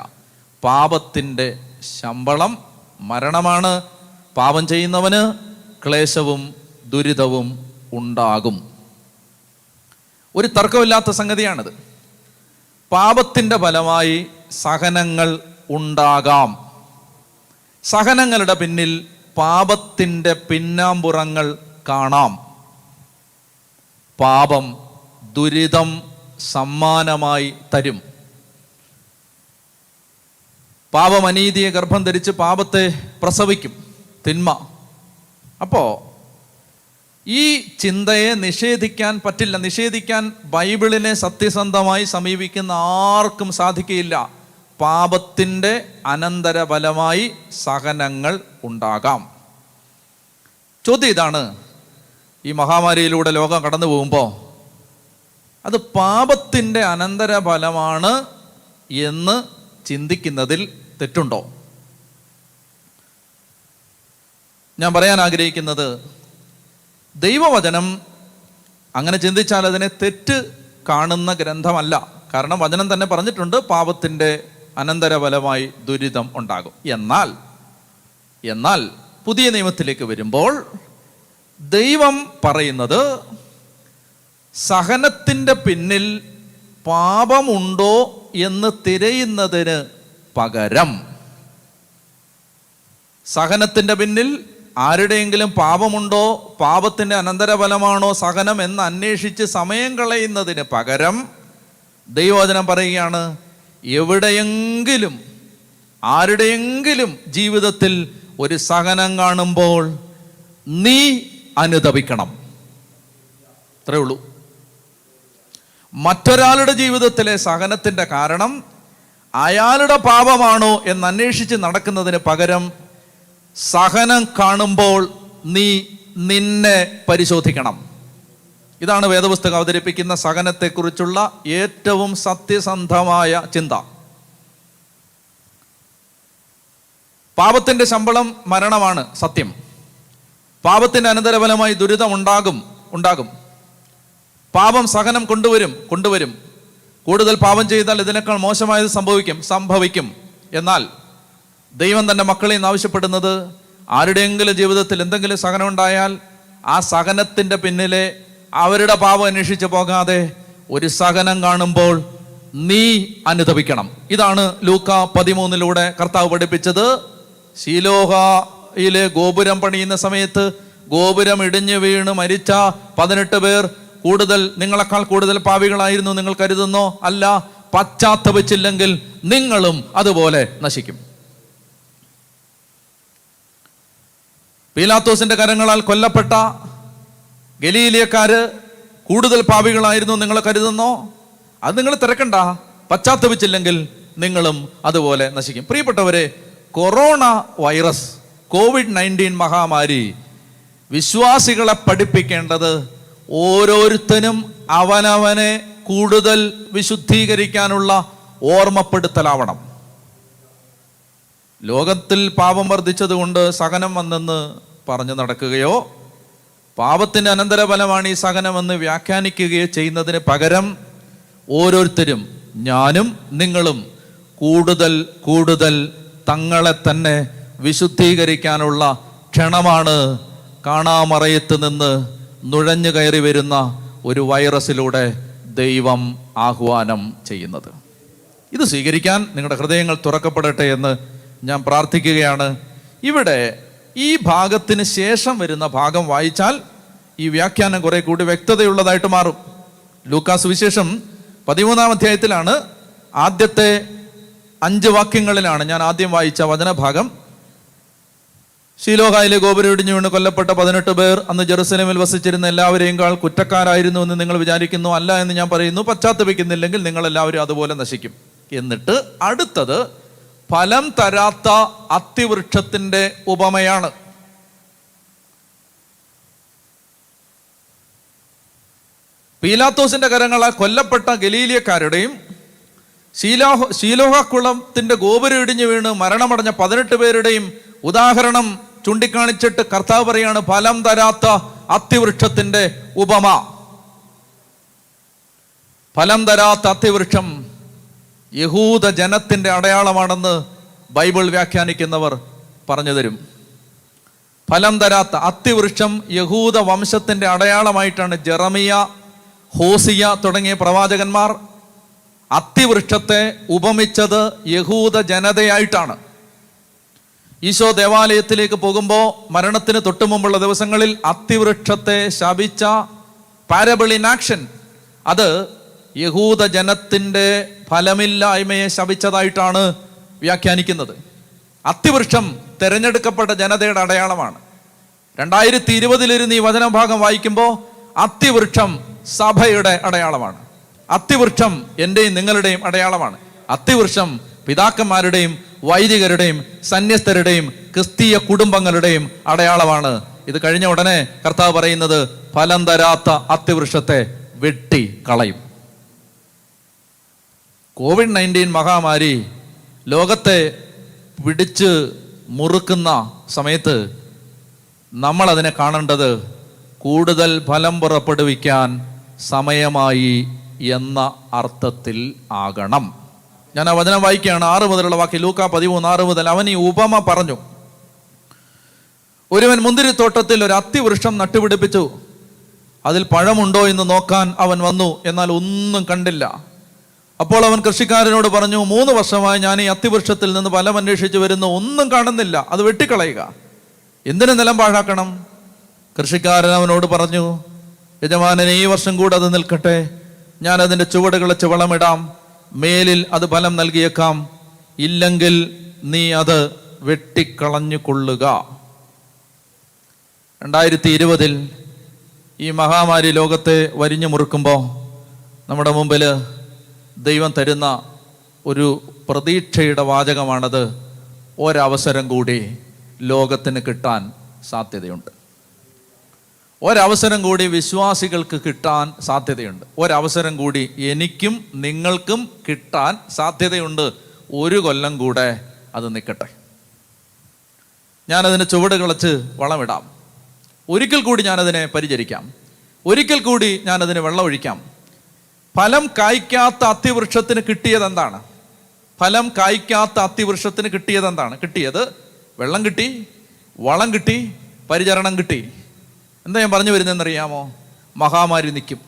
പാപത്തിൻ്റെ ശമ്പളം മരണമാണ്. പാപം ചെയ്യുന്നവന് ക്ലേശവും ദുരിതവും ഉണ്ടാകും. ഒരു തർക്കമില്ലാത്ത സംഗതിയാണിത്. പാപത്തിൻ്റെ ഫലമായി സഹനങ്ങൾ ഉണ്ടാകാം. സഹനങ്ങളുടെ പിന്നിൽ പാപത്തിൻ്റെ പിന്നാമ്പുറങ്ങൾ കാണാം. പാപം ദുരിതം സമ്മാനമായി തരും. പാപം അനീതിയെ ഗർഭം ധരിച്ച് പാപത്തെ പ്രസവിക്കും, തിന്മ. അപ്പോൾ ഈ ചിന്തയെ നിഷേധിക്കാൻ പറ്റില്ല. നിഷേധിക്കാൻ ബൈബിളിനെ സത്യസന്ധമായി സമീപിക്കുന്ന ആർക്കും സാധിക്കുകയില്ല. പാപത്തിൻ്റെ അനന്തരഫലമായി സഹനങ്ങൾ ഉണ്ടാകാം. ചോദ്യം ഇതാണ്, ഈ മഹാമാരിയിലൂടെ ലോകം കടന്നു പോകുമ്പോൾ അത് പാപത്തിൻ്റെ അനന്തരഫലമാണ് എന്ന് ചിന്തിക്കുന്നതിൽ തെറ്റുണ്ടോ? ഞാൻ പറയാൻ ആഗ്രഹിക്കുന്നത്, ദൈവവചനം അങ്ങനെ ചിന്തിച്ചാൽ അതിനെ തെറ്റ് കാണുന്ന ഗ്രന്ഥമല്ല. കാരണം വചനം തന്നെ പറഞ്ഞിട്ടുണ്ട്, പാപത്തിൻ്റെ അനന്തരഫലമായി ദുരിതം ഉണ്ടാകും. എന്നാൽ പുതിയ നിയമത്തിലേക്ക് വരുമ്പോൾ ദൈവം പറയുന്നത്, സഹനത്തിൻ്റെ പിന്നിൽ പാപമുണ്ടോ എന്ന് തിരയുന്നതിന് പകരം, സഹനത്തിൻ്റെ പിന്നിൽ ആരുടെയെങ്കിലും പാപമുണ്ടോ, പാപത്തിൻ്റെ അനന്തരഫലമാണോ സഹനം എന്ന് അന്വേഷിച്ച് സമയം കളയുന്നതിന് പകരം ദൈവവചനം പറയുകയാണ്, എവിടെയെങ്കിലും ആരുടെയെങ്കിലും ജീവിതത്തിൽ ഒരു സഹനം കാണുമ്പോൾ നീ അനുതപിക്കണം. അത്രേ ഉള്ളൂ. മറ്റൊരാളുടെ ജീവിതത്തിലെ സഹനത്തിൻ്റെ കാരണം അയാളുടെ പാപമാണോ എന്ന് അന്വേഷിച്ച് നടക്കുന്നതിന് പകരം, സഹനം കാണുമ്പോൾ നീ നിന്നെ പരിശോധിക്കണം. ഇതാണ് വേദപുസ്തകം അവതരിപ്പിക്കുന്ന സഹനത്തെക്കുറിച്ചുള്ള ഏറ്റവും സത്യസന്ധമായ ചിന്ത. പാപത്തിൻ്റെ ശമ്പളം മരണമാണ്, സത്യം. പാപത്തിൻ്റെ അനന്തരഫലമായി ദുരിതം ഉണ്ടാകും. പാപം സഹനം കൊണ്ടുവരും. കൂടുതൽ പാപം ചെയ്താൽ ഇതിനേക്കാൾ മോശമായത് സംഭവിക്കും. എന്നാൽ ദൈവം തൻ്റെ മക്കളിൽ നിന്ന് ആവശ്യപ്പെടുന്നത്, ആരുടെയെങ്കിലും ജീവിതത്തിൽ എന്തെങ്കിലും സഹനം ഉണ്ടായാൽ ആ സഹനത്തിൻ്റെ പിന്നിലെ അവരുടെ പാപം അന്വേഷിച്ച് പോകാതെ ഒരു സഹനം കാണുമ്പോൾ നീ അനുതപിക്കണം. ഇതാണ് ലൂക്ക 13 കർത്താവ് പഠിപ്പിച്ചത്. ശീലോഹയിലെ ഗോപുരം പണിയുന്ന സമയത്ത് ഗോപുരം ഇടിഞ്ഞു വീണ് മരിച്ച 18 പേർ നിങ്ങളെക്കാൾ കൂടുതൽ പാപികളായിരുന്നു നിങ്ങൾ കരുതുന്നോ? അല്ല, പശ്ചാത്തപിച്ചില്ലെങ്കിൽ നിങ്ങളും അതുപോലെ നശിക്കും. പീലാത്തോസിന്റെ കരങ്ങളാൽ കൊല്ലപ്പെട്ട ഗലീലിയക്കാര് കൂടുതൽ പാപികളായിരുന്നു നിങ്ങൾ കരുതുന്നോ? അത് നിങ്ങൾ തിരക്കണ്ട. പശ്ചാത്തപിച്ചില്ലെങ്കിൽ നിങ്ങളും അതുപോലെ നശിക്കും. പ്രിയപ്പെട്ടവരെ, കൊറോണ വൈറസ്, COVID-19 മഹാമാരി വിശ്വാസികളെ പഠിപ്പിക്കേണ്ടത്, ഓരോരുത്തരും അവനവനെ കൂടുതൽ വിശുദ്ധീകരിക്കാനുള്ള ഓർമ്മപ്പെടുത്തലാവണം. ലോകത്തിൽ പാപം വർദ്ധിച്ചതുകൊണ്ട് സഹനം വന്നെന്ന് പറഞ്ഞു നടക്കുകയോ, പാപത്തിൻ്റെ അനന്തരഫലമാണ് ഈ സഹനമെന്ന് വ്യാഖ്യാനിക്കുകയോ ചെയ്യുന്നതിന് പകരം, ഓരോരുത്തരും, ഞാനും നിങ്ങളും കൂടുതൽ തങ്ങളെ തന്നെ വിശുദ്ധീകരിക്കാനുള്ള ക്ഷണമാണ് കാണാമറയത്ത് നിന്ന് നുഴഞ്ഞു കയറി വരുന്ന ഒരു വൈറസിലൂടെ ദൈവം ആഹ്വാനം ചെയ്യുന്നത്. ഇത് സ്വീകരിക്കാൻ നിങ്ങളുടെ ഹൃദയങ്ങൾ തുറക്കപ്പെടട്ടെ എന്ന് ഞാൻ പ്രാർത്ഥിക്കുകയാണ്. ഇവിടെ ഈ ഭാഗത്തിന് ശേഷം വരുന്ന ഭാഗം വായിച്ചാൽ ഈ വ്യാഖ്യാനം കുറെ കൂടി വ്യക്തതയുള്ളതായിട്ട് മാറും. ലൂക്കാസ് സുവിശേഷം 13-ാം അധ്യായത്തിലാണ്, ആദ്യത്തെ 5 വാക്യങ്ങളിലാണ് ഞാൻ ആദ്യം വായിച്ച വചനഭാഗം. ശീലോഹായിലെ ഗോപുരം ഇടിഞ്ഞു വീണ് കൊല്ലപ്പെട്ട 18 പേർ അന്ന് ജെറുസലേമിൽ വസിച്ചിരുന്ന എല്ലാവരെയും കാൾ കുറ്റക്കാരായിരുന്നു എന്ന് നിങ്ങൾ വിചാരിക്കുന്നു. അല്ല എന്ന് ഞാൻ പറയുന്നു. പശ്ചാത്തപിക്കുന്നില്ലെങ്കിൽ നിങ്ങൾ എല്ലാവരും അതുപോലെ നശിക്കും. എന്നിട്ട് അടുത്തത് ഫലം തരാത്ത അത്തിവൃക്ഷത്തിന്റെ ഉപമയാണ്. പീലാത്തോസിന്റെ കരങ്ങളാൽ കൊല്ലപ്പെട്ട ഗലീലിയക്കാരുടെയും ശീലോഹ കുളത്തിന്റെ ഗോപുരം ഇടിഞ്ഞു വീണ് മരണമടഞ്ഞ 18 പേരുടെയും ഉദാഹരണം ചൂണ്ടിക്കാണിച്ചിട്ട് കർത്താവ് പറയാണ്, ഫലം തരാത്ത അത്തിവൃക്ഷത്തിന്റെ ഉപമ. ഫലം തരാത്ത അത്തിവൃക്ഷം യഹൂദ ജനത്തിന്റെ അടയാളമാണെന്ന് ബൈബിൾ വ്യാഖ്യാനിക്കുന്നവർ പറഞ്ഞു തരും. ഫലം തരാത്ത അത്തിവൃക്ഷം യഹൂദ വംശത്തിന്റെ അടയാളമായിട്ടാണ് ജെറമിയ, ഹോസിയ തുടങ്ങിയ പ്രവാചകന്മാർ അത്തിവൃക്ഷത്തെ ഉപമിച്ചത് യഹൂദ ജനതയായിട്ടാണ്. ഈശോ ദേവാലയത്തിലേക്ക് പോകുമ്പോൾ മരണത്തിന് തൊട്ടു മുമ്പുള്ള ദിവസങ്ങളിൽ അത്തിവൃക്ഷത്തെ ശപിച്ച പാരബിൾ ഇൻ ആക്ഷൻ, അത് യഹൂദ ജനത്തിൻ്റെ ഫലമില്ലായ്മയെ ശപിച്ചതായിട്ടാണ് വ്യാഖ്യാനിക്കുന്നത്. അത്തിവൃക്ഷം തിരഞ്ഞെടുക്കപ്പെട്ട ജനതയുടെ അടയാളമാണ്. 2020 ഈ വചനഭാഗം വായിക്കുമ്പോൾ അത്തിവൃക്ഷം സഭയുടെ അടയാളമാണ്. അത്തിവൃക്ഷം എൻ്റെയും നിങ്ങളുടെയും അടയാളമാണ്. അത്തിവൃക്ഷം പിതാക്കന്മാരുടെയും വൈദികരുടെയും സന്യസ്തരുടെയും ക്രിസ്തീയ കുടുംബങ്ങളുടെയും അടയാളമാണ്. ഇത് കഴിഞ്ഞ ഉടനെ കർത്താവ് പറയുന്നത്, ഫലം തരാത്ത അത്തിവൃക്ഷത്തെ വെട്ടി കളയും. COVID-19 മഹാമാരി ലോകത്തെ പിടിച്ച് മുറുക്കുന്ന സമയത്ത് നമ്മൾ അതിനെ കാണേണ്ടത് കൂടുതൽ ഫലം പുറപ്പെടുവിക്കാൻ സമയമായി എന്ന അർത്ഥത്തിൽ ആകണം. ഞാൻ ആ വചനം വായിക്കുകയാണ്, 6 മുതലുള്ള വാക്യം, ലൂക്കാ 13:6 മുതൽ. അവൻ ഈ ഉപമ പറഞ്ഞു: ഒരുവൻ മുന്തിരിത്തോട്ടത്തിൽ ഒരു അത്തിവൃക്ഷം നട്ടുപിടിപ്പിച്ചു. അതിൽ പഴമുണ്ടോ എന്ന് നോക്കാൻ അവൻ വന്നു, എന്നാൽ ഒന്നും കണ്ടില്ല. അപ്പോൾ അവൻ കൃഷിക്കാരനോട് പറഞ്ഞു: 3 വർഷമായി ഞാൻ ഈ അത്തിവൃക്ഷത്തിൽ നിന്ന് ഫലം അന്വേഷിച്ച് വരുന്നു, ഒന്നും കാണുന്നില്ല. അത് വെട്ടിക്കളയുക. എന്തിനു നിലം പാഴാക്കണം? കൃഷിക്കാരൻ അവനോട് പറഞ്ഞു: യജമാനനെ, ഈ വർഷം കൂടെ അത് നിൽക്കട്ടെ. ഞാൻ അതിൻ്റെ ചുവടുകളച്ച് വളമിടാം. മേലിൽ അത് ഫലം നൽകിയേക്കാം. ഇല്ലെങ്കിൽ നീ അത് വെട്ടിക്കളഞ്ഞു കൊള്ളുക. 2020 ഈ മഹാമാരി ലോകത്തെ വരിഞ്ഞു മുറുക്കുമ്പോൾ നമ്മുടെ മുമ്പിൽ ദൈവം തരുന്ന ഒരു പ്രതീക്ഷയുടെ വാചകമാണത്. ഒരവസരം കൂടി ലോകത്തിന് കിട്ടാൻ സാധ്യതയുണ്ട്. ഒരവസരം കൂടി വിശ്വാസികൾക്ക് കിട്ടാൻ സാധ്യതയുണ്ട്. ഒരവസരം കൂടി എനിക്കും നിങ്ങൾക്കും കിട്ടാൻ സാധ്യതയുണ്ട്. 1 കൊല്ലം കൂടെ അത് നിൽക്കട്ടെ. ഞാനതിന് ചുവട് കളച്ച് വളമിടാം. ഒരിക്കൽ കൂടി ഞാനതിനെ പരിചരിക്കാം. ഒരിക്കൽ കൂടി ഞാനതിന് വെള്ളമൊഴിക്കാം. ഫലം കായ്ക്കാത്ത അത്തിവൃക്ഷത്തിന് കിട്ടിയത് എന്താണ്? ഫലം കായ്ക്കാത്ത അത്തിവൃക്ഷത്തിന് കിട്ടിയത് എന്താണ്? കിട്ടിയത് വെള്ളം കിട്ടി, വളം കിട്ടി, പരിചരണം കിട്ടി. എന്താ ഞാൻ പറഞ്ഞു വരുന്നതെന്നറിയാമോ? മഹാമാരി നിൽക്കും.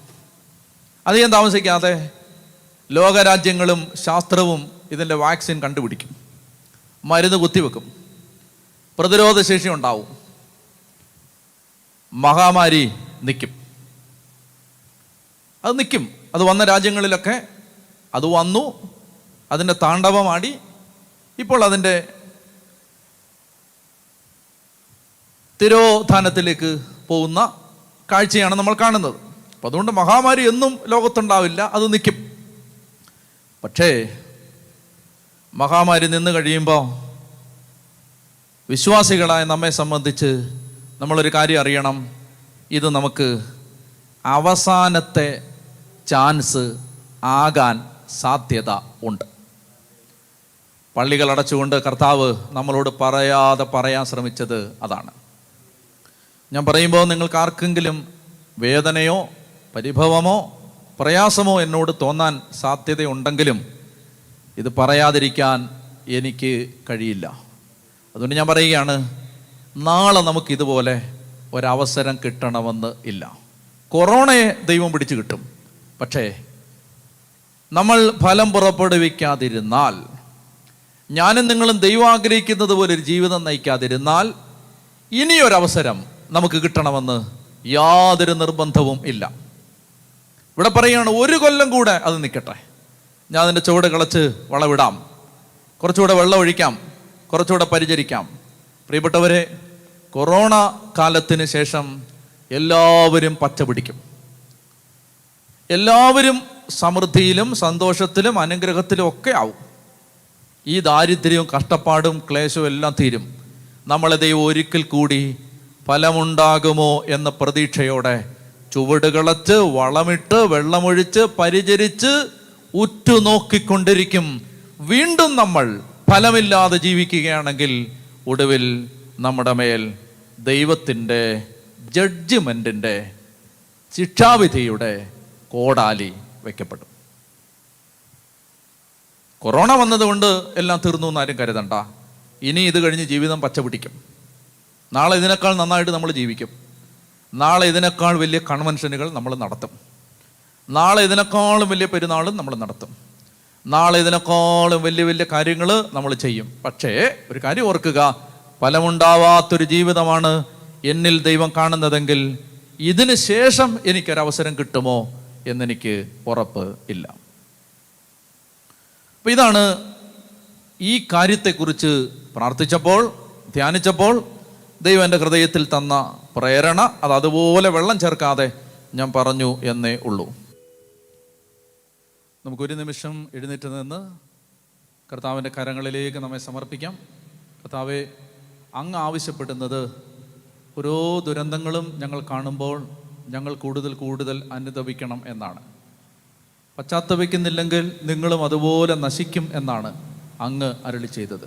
അധികം താമസിക്കാതെ ലോകരാജ്യങ്ങളും ശാസ്ത്രവും ഇതിൻ്റെ വാക്സിൻ കണ്ടുപിടിക്കും, മരുന്ന് കുത്തിവെക്കും, പ്രതിരോധ ശേഷി ഉണ്ടാവും. മഹാമാരി നിൽക്കും. അത് നിൽക്കും. അത് വന്ന രാജ്യങ്ങളിലൊക്കെ അത് വന്നു, അതിൻ്റെ താണ്ഡവമാടി. ഇപ്പോൾ അതിൻ്റെ തിരോധാനത്തിലേക്ക് പോകുന്ന കാഴ്ചയാണ് നമ്മൾ കാണുന്നത്. അപ്പം അതുകൊണ്ട് മഹാമാരി എന്നും ലോകത്തുണ്ടാവില്ല, അത് നിൽക്കും. പക്ഷേ മഹാമാരി നിന്ന് കഴിയുമ്പോൾ വിശ്വാസികളായ നമ്മെ സംബന്ധിച്ച് നമ്മളൊരു കാര്യം അറിയണം. ഇത് നമുക്ക് അവസാനത്തെ ചാൻസ് ആകാൻ സാധ്യത ഉണ്ട്. പള്ളികൾ അടച്ചുകൊണ്ട് കർത്താവ് നമ്മളോട് പറയാൻ ശ്രമിച്ചത് അതാണ്. ഞാൻ പറയുമ്പോൾ നിങ്ങൾക്ക് ആർക്കെങ്കിലും വേദനയോ പരിഭവമോ പ്രയാസമോ എന്നോട് തോന്നാൻ സാധ്യതയുണ്ടെങ്കിലും ഇത് പറയാതിരിക്കാൻ എനിക്ക് കഴിയില്ല. അതുകൊണ്ട് ഞാൻ പറയുകയാണ്, നാളെ നമുക്കിതുപോലെ ഒരവസരം കിട്ടണമെന്ന് ഇല്ല. കൊറോണയെ ദൈവം പിടിച്ചു കിട്ടും. പക്ഷേ നമ്മൾ ഫലം പുറപ്പെടുവിക്കാതിരുന്നാൽ, ഞാനും നിങ്ങളും ദൈവം ആഗ്രഹിക്കുന്നത് പോലെ ഒരു ജീവിതം നയിക്കാതിരുന്നാൽ, ഇനിയൊരവസരം നമുക്ക് കിട്ടണമെന്ന് യാതൊരു നിർബന്ധവും ഇല്ല. ഇവിടെ പറയുകയാണ്, 1 കൊല്ലം കൂടെ അത് നിൽക്കട്ടെ. ഞാൻ അതിൻ്റെ ചുവട് കളച്ച് വളവിടാം, കുറച്ചുകൂടെ വെള്ളം ഒഴിക്കാം, കുറച്ചുകൂടെ പരിചരിക്കാം. പ്രിയപ്പെട്ടവരെ, കൊറോണ കാലത്തിന് ശേഷം എല്ലാവരും പച്ച പിടിക്കും. എല്ലാവരും സമൃദ്ധിയിലും സന്തോഷത്തിലും അനുഗ്രഹത്തിലും ഒക്കെ ആവും. ഈ ദാരിദ്ര്യവും കഷ്ടപ്പാടും ക്ലേശവും എല്ലാം തീരും. നമ്മളെ ദൈവം ഒരിക്കൽ കൂടി ഫലമുണ്ടാകുമോ എന്ന പ്രതീക്ഷയോടെ ചുവടുകളച്ച് വളമിട്ട് വെള്ളമൊഴിച്ച് പരിചരിച്ച് ഉറ്റുനോക്കിക്കൊണ്ടിരിക്കും. വീണ്ടും നമ്മൾ ഫലമില്ലാതെ ജീവിക്കുകയാണെങ്കിൽ ഒടുവിൽ നമ്മുടെ മേൽ ദൈവത്തിൻ്റെ ജഡ്ജ്മെൻറ്റിൻ്റെ ശിക്ഷാവിധിയുടെ കോടാലി വയ്ക്കപ്പെടും. കൊറോണ വന്നതുകൊണ്ട് എല്ലാം തീർന്നു എന്നാരും കരുതണ്ട. ഇനി ഇത് കഴിഞ്ഞ് ജീവിതം പച്ച പിടിക്കും. നാളെ ഇതിനേക്കാൾ നന്നായിട്ട് നമ്മൾ ജീവിക്കും. നാളെ ഇതിനേക്കാൾ വലിയ കൺവെൻഷനുകൾ നമ്മൾ നടത്തും. നാളെ ഇതിനേക്കാളും വലിയ പെരുന്നാളും നമ്മൾ നടത്തും. നാളെ ഇതിനേക്കാളും വലിയ വലിയ കാര്യങ്ങൾ നമ്മൾ ചെയ്യും. പക്ഷേ ഒരു കാര്യം ഓർക്കുക, ഫലമുണ്ടാവാത്തൊരു ജീവിതമാണ് എന്നിൽ ദൈവം കാണുന്നതെങ്കിൽ ഇതിന് ശേഷം എനിക്കൊരവസരം കിട്ടുമോ എന്നെനിക്ക് ഉറപ്പ് ഇല്ല. അപ്പം ഇതാണ് ഈ കാര്യത്തെക്കുറിച്ച് പ്രാർത്ഥിച്ചപ്പോൾ, ധ്യാനിച്ചപ്പോൾ ദൈവം എൻ്റെ ഹൃദയത്തിൽ തന്ന പ്രേരണ. അത് അതുപോലെ വെള്ളം ചേർക്കാതെ ഞാൻ പറഞ്ഞു എന്നേ ഉള്ളൂ. നമുക്കൊരു നിമിഷം എഴുന്നേറ്റ് നിന്ന് കർത്താവിൻ്റെ കരങ്ങളിലേക്ക് നമ്മെ സമർപ്പിക്കാം. കർത്താവെ, അങ്ങ് ആവശ്യപ്പെടുന്നത് ഓരോ ദുരന്തങ്ങളും ഞങ്ങൾ കാണുമ്പോൾ ഞങ്ങൾ കൂടുതൽ കൂടുതൽ അനുതപിക്കണം എന്നാണ്. പശ്ചാത്തപിക്കുന്നില്ലെങ്കിൽ നിങ്ങളും അതുപോലെ നശിക്കും എന്നാണ് അങ്ങ് അരുളി ചെയ്തത്.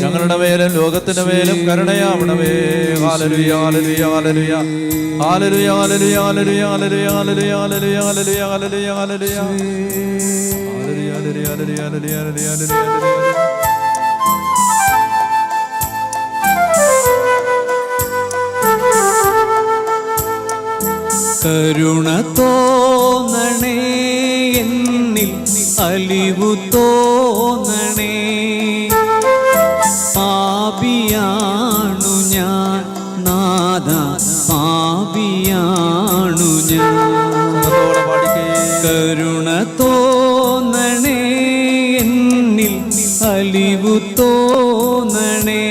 ഞങ്ങളുടെ മേലും ലോകത്തിന്റെ മേലും കരുണയാവണമേ. ഹല്ലേലൂയ ഹല്ലേലൂയ ഹല്ലേലൂയ ഹല്ലേലൂയ ഹല്ലേലൂയ ഹല്ലേലൂയ ഹല്ലേലൂയ ഹല്ലേലൂയ ഹല്ലേലൂയ ഹല്ലേലൂയ ഹല്ലേലൂയ ഹല്ലേലൂയ ഹല്ലേലൂയ ഹല്ലേലൂയ ഹല്ലേലൂയ ഹല്ലേലൂയ. കരുണ തോന്നണേ എന്നിൽ, അലിവു തോന്നണേ. പാപിയാണു ഞാൻ നാഥ, പാപിയാണു ഞാൻ. കരുണ തോന്നണേ എന്നിൽ, അലിവു തോന്നണേ.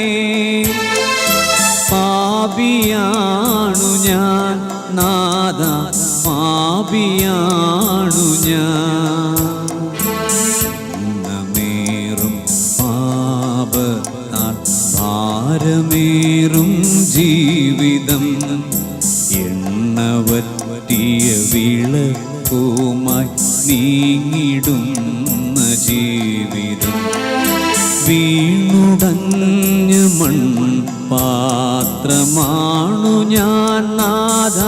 പാപിയാണു ഞാൻ നാഥ, പാപിയാണു ഞാൻ. മേറും പാപത്താൽ ഭാരമേറും ജീവിതം, എണ്ണവറ്റിയ വിളക്കുമായി നീങ്ങിടുന്ന ജീവിതം. വീണുടഞ്ഞ മൺപാത്രമാണു ഞാൻ നാഥ,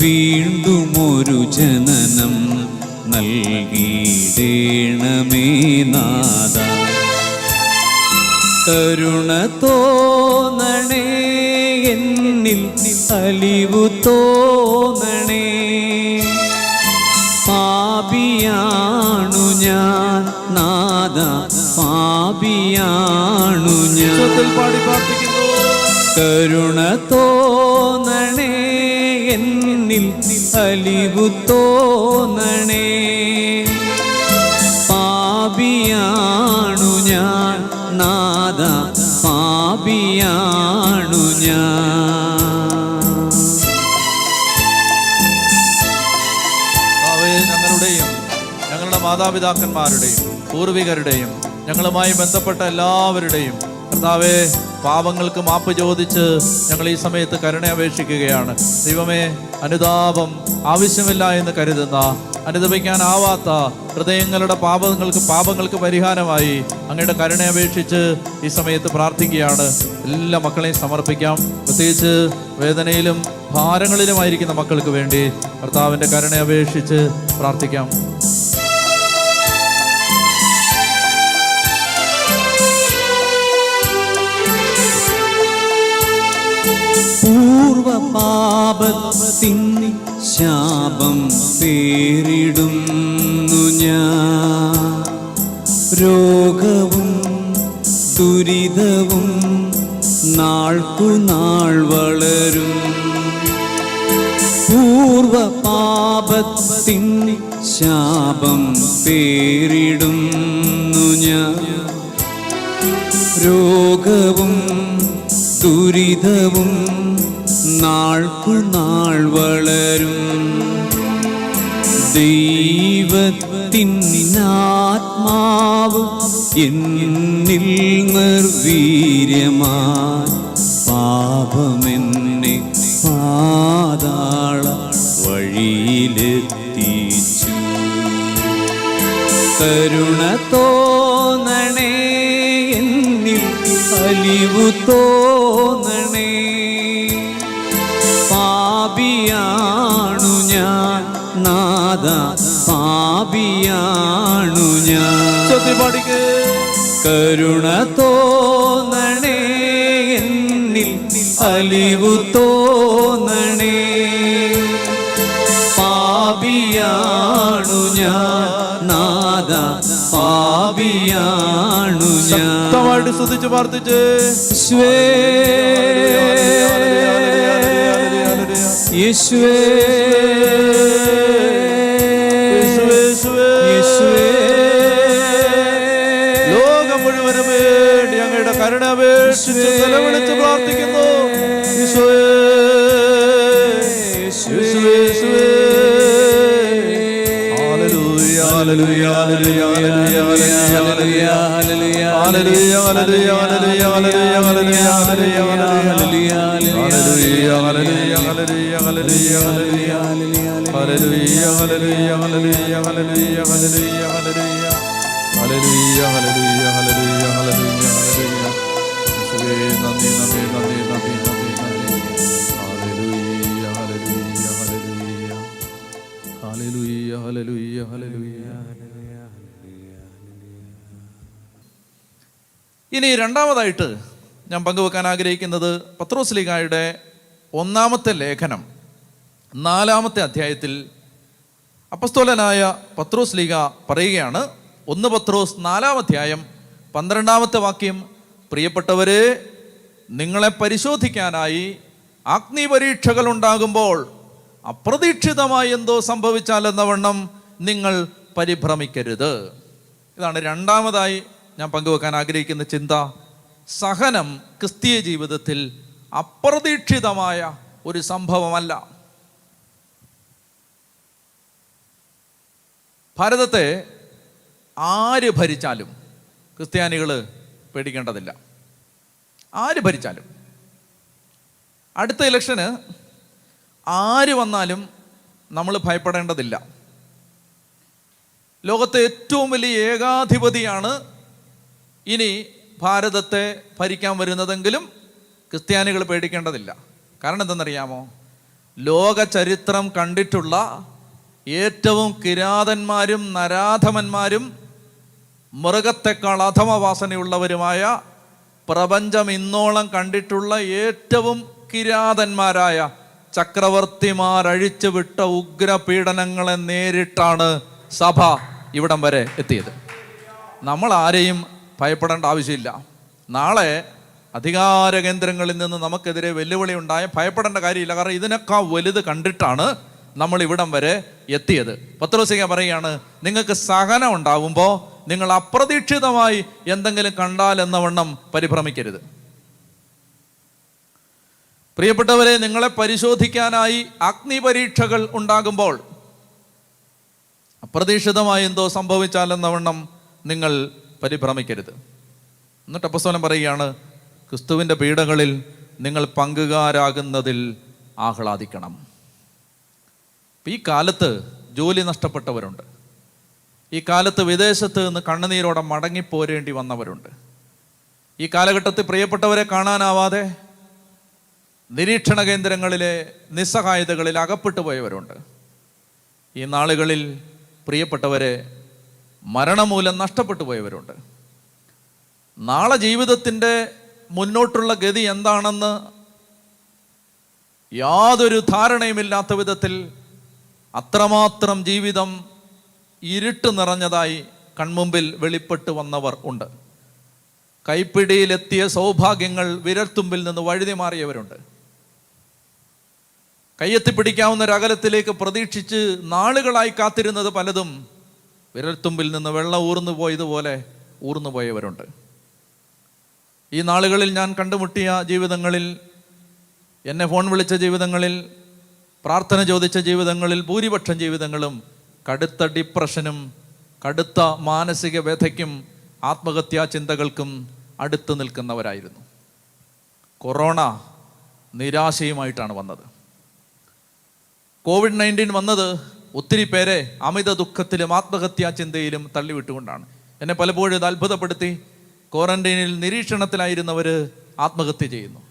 വീണ്ടുമൊരു ജനനം നൽകിയിടേണമേ നാഥ. കരുണ തോന്നണേ എന്നിൽ, അലിവു തോന്നണേ. പാപിയാണു ഞാൻ നാഥ, പാപിയാണു ഞാൻ. കരുണ തോന്നണേ എന്നിൽ, അലിവു തോന്നണേ. പാപിയാണു ഞാൻ നാഥ, പാപിയാണു ഞാൻ. ഞങ്ങളുടെയും ഞങ്ങളുടെ മാതാപിതാക്കന്മാരുടെയും പൂർവികരുടെയും ഞങ്ങളുമായി ബന്ധപ്പെട്ട എല്ലാവരുടെയും കർത്താവേ, പാപങ്ങൾക്ക് മാപ്പ് ചോദിച്ച് ഞങ്ങൾ ഈ സമയത്ത് കരുണ അപേക്ഷിക്കുകയാണ്. ദൈവമേ, അനുതാപം ആവശ്യമില്ല എന്ന് കരുതുന്ന, അനുദപിക്കാനാവാത്ത ഹൃദയങ്ങളുടെ പാപങ്ങൾക്ക് പരിഹാരമായി അങ്ങയുടെ കരുണ അപേക്ഷിച്ച് ഈ സമയത്ത് പ്രാർത്ഥിക്കുകയാണ്. എല്ലാ മക്കളെയും സമർപ്പിക്കാം. പ്രത്യേകിച്ച് വേദനയിലും ഭാരങ്ങളിലുമായിരിക്കുന്ന മക്കൾക്ക് വേണ്ടി കർത്താവിൻ്റെ കരുണ അപേക്ഷിച്ച് പ്രാർത്ഥിക്കാം. പൂർവപാപത്തിൻ ശാപം പേരിടുന്നു ഞാൻ. രോഗവും ദുരിതവും നാൾക്കുനാൾ വളരും. പൂർവപാപത്തിൻ ശാപം പേരിടുന്നു ഞാൻ. രോഗവും ദുരിതവും നാൾക്കുനാൾ വളരും. ദൈവത്തിൻ ആത്മാവ് എന്നിൽ നിർവീര്യമായി പാപമെന്നെ പാതാള വഴിയിലെത്തിച്ചു. കരുണ തോന്നണേ എന്നിൽ, അലിവു തോന്നണേ. പാപിയാണു ഞാൻ നാഥ, പാപിയാണു ഞാൻ. കരുണ തോന്നണേ എന്നിൽ, അലിവു തോന്നണേ. പാപിയാണു ഞാൻ നാഥ, പാപിയാണു ഞാൻ. ശക്തമായിട്ട് സ്തുതിച്ച് പ്രാർത്ഥിച്ച് യേശുവേ, ലോകം മുഴുവനും വേണ്ടി അങ്ങയുടെ കരുണ അപേക്ഷിച്ച് നിലവിളിച്ച് പ്രാർത്ഥിക്കുന്നു. Hallelujah. ഹല്ലേലൂയ ഹല്ലേലൂയ ഹല്ലേലൂയ. ഇനി രണ്ടാമതായിട്ട് ഞാൻ പങ്കുവെക്കാൻ ആഗ്രഹിക്കുന്നത് പത്രോസ്ലീഹായുടെ ഒന്നാമത്തെ ലേഖനം 4-ാമത്തെ അധ്യായത്തിൽ അപ്പസ്തോലനായ പത്രോസ്ലീഹ പറയുകയാണ്. 1 പത്രോസ് 4-ാം അധ്യായം 12-ാമത്തെ വാക്യം, പ്രിയപ്പെട്ടവരെ, നിങ്ങളെ പരിശോധിക്കാനായി അഗ്നിപരീക്ഷകൾ ഉണ്ടാകുമ്പോൾ അപ്രതീക്ഷിതമായി എന്തോ സംഭവിച്ചാലെന്ന വണ്ണം നിങ്ങൾ പരിഭ്രമിക്കരുത്. ഇതാണ് രണ്ടാമതായി ഞാൻ പങ്കുവെക്കാൻ ആഗ്രഹിക്കുന്ന ചിന്ത. സഹനം ക്രിസ്തീയ ജീവിതത്തിൽ അപ്രതീക്ഷിതമായ ഒരു സംഭവമല്ല. ഭാരതത്തെ ആര് ഭരിച്ചാലും ക്രിസ്ത്യാനികൾ പേടിക്കേണ്ടതില്ല. ആര് ഭരിച്ചാലും, അടുത്ത ഇലക്ഷന് ആര് വന്നാലും നമ്മൾ ഭയപ്പെടേണ്ടതില്ല. ലോകത്തെ ഏറ്റവും വലിയ ഏകാധിപതിയാണ് ഇനി ഭാരതത്തെ ഭരിക്കാൻ വരുന്നതെങ്കിലും ക്രിസ്ത്യാനികൾ പേടിക്കേണ്ടതില്ല. കാരണം എന്തെന്നറിയാമോ? ലോക ചരിത്രം കണ്ടിട്ടുള്ള ഏറ്റവും കിരാതന്മാരും നരാധമന്മാരും മൃഗത്തെക്കാൾ അധമവാസനയുള്ളവരുമായ പ്രപഞ്ചം ഇന്നോളം കണ്ടിട്ടുള്ള ഏറ്റവും കിരാതന്മാരായ ചക്രവർത്തിമാർ അഴിച്ചുവിട്ട ഉഗ്രപീഡനങ്ങളെ നേരിട്ടാണ് സഭ ഇവിടം വരെ എത്തിയത്. നമ്മൾ ആരെയും ഭയപ്പെടേണ്ട ആവശ്യമില്ല. നാളെ അധികാര കേന്ദ്രങ്ങളിൽ നിന്ന് നമുക്കെതിരെ വെല്ലുവിളി ഉണ്ടായ ഭയപ്പെടേണ്ട കാര്യമില്ല. കാരണം ഇതിനേക്കാൾ വലുത് കണ്ടിട്ടാണ് നമ്മൾ ഇവിടം വരെ എത്തിയത്. പത്രോസ്ലീഹ പറയുകയാണ്, നിങ്ങൾക്ക് സഹനം ഉണ്ടാകുമ്പോൾ നിങ്ങൾ അപ്രതീക്ഷിതമായി എന്തെങ്കിലും കണ്ടാൽ എന്ന വണ്ണം പരിഭ്രമിക്കരുത്. പ്രിയപ്പെട്ടവരെ, നിങ്ങളെ പരിശോധിക്കാനായി അഗ്നിപരീക്ഷകൾ ഉണ്ടാകുമ്പോൾ അപ്രതീക്ഷിതമായി എന്തോ സംഭവിച്ചാലെന്ന വണ്ണം നിങ്ങൾ പരിഭ്രമിക്കരുത്. എന്നിട്ട് അപ്പോസ്തലൻ പറയുകയാണ്, ക്രിസ്തുവിൻ്റെ പീഡകളിൽ നിങ്ങൾ പങ്കുകാരാകുന്നതിൽ ആഹ്ലാദിക്കണം. ഈ കാലത്ത് ജോലി നഷ്ടപ്പെട്ടവരുണ്ട്. ഈ കാലത്ത് വിദേശത്ത് നിന്ന് കണ്ണുനീരോടെ മടങ്ങിപ്പോരേണ്ടി വന്നവരുണ്ട്. ഈ കാലഘട്ടത്തിൽ പ്രിയപ്പെട്ടവരെ കാണാനാവാതെ നിരീക്ഷണ കേന്ദ്രങ്ങളിലെ നിസ്സഹായതകളിൽ അകപ്പെട്ടു പോയവരുണ്ട്. ഈ നാളുകളിൽ പ്രിയപ്പെട്ടവരെ മരണം മൂലം നഷ്ടപ്പെട്ടു പോയവരുണ്ട്. നാളെ ജീവിതത്തിൻ്റെ മുന്നോട്ടുള്ള ഗതി എന്താണെന്ന് യാതൊരു ധാരണയുമില്ലാത്ത വിധത്തിൽ അത്രമാത്രം ജീവിതം ഇരുട്ട് നിറഞ്ഞതായി കൺമുമ്പിൽ വെളിപ്പെട്ടു വന്നവർ ഉണ്ട്. കൈപ്പിടിയിലെത്തിയ സൗഭാഗ്യങ്ങൾ വിരൽത്തുമ്പിൽ നിന്ന് വഴുതി മാറിയവരുണ്ട്. കയ്യെത്തിപ്പിടിക്കാവുന്ന ഒരകലത്തിലേക്ക് പ്രതീക്ഷിച്ച് നാളുകളായി കാത്തിരുന്നത് പലതും വിരൽത്തുമ്പിൽ നിന്ന് വെള്ളം ഊർന്നു പോയതുപോലെ ഊർന്നു പോയവരുണ്ട്. ഈ നാളുകളിൽ ഞാൻ കണ്ടുമുട്ടിയ ജീവിതങ്ങളിൽ, എന്നെ ഫോൺ വിളിച്ച ജീവിതങ്ങളിൽ, പ്രാർത്ഥന ചോദിച്ച ജീവിതങ്ങളിൽ ഭൂരിപക്ഷം ജീവിതങ്ങളും കടുത്ത ഡിപ്രഷനും കടുത്ത മാനസിക വ്യഥയ്ക്കും ആത്മഹത്യാ ചിന്തകൾക്കും അടുത്ത് നിൽക്കുന്നവരായിരുന്നു. കൊറോണ നിരാശയുമായിട്ടാണ് വന്നത്. കോവിഡ്-19 വന്നത് ഒത്തിരി പേരെ അമിത ദുഃഖത്തിലും ആത്മഹത്യാ ചിന്തയിലും തള്ളിവിട്ടുകൊണ്ടാണ്. എന്നെ പലപ്പോഴും ഇത് അത്ഭുതപ്പെടുത്തി. ക്വാറന്റൈനിൽ നിരീക്ഷണത്തിലായിരുന്നവർ ആത്മഹത്യ ചെയ്യുന്നു.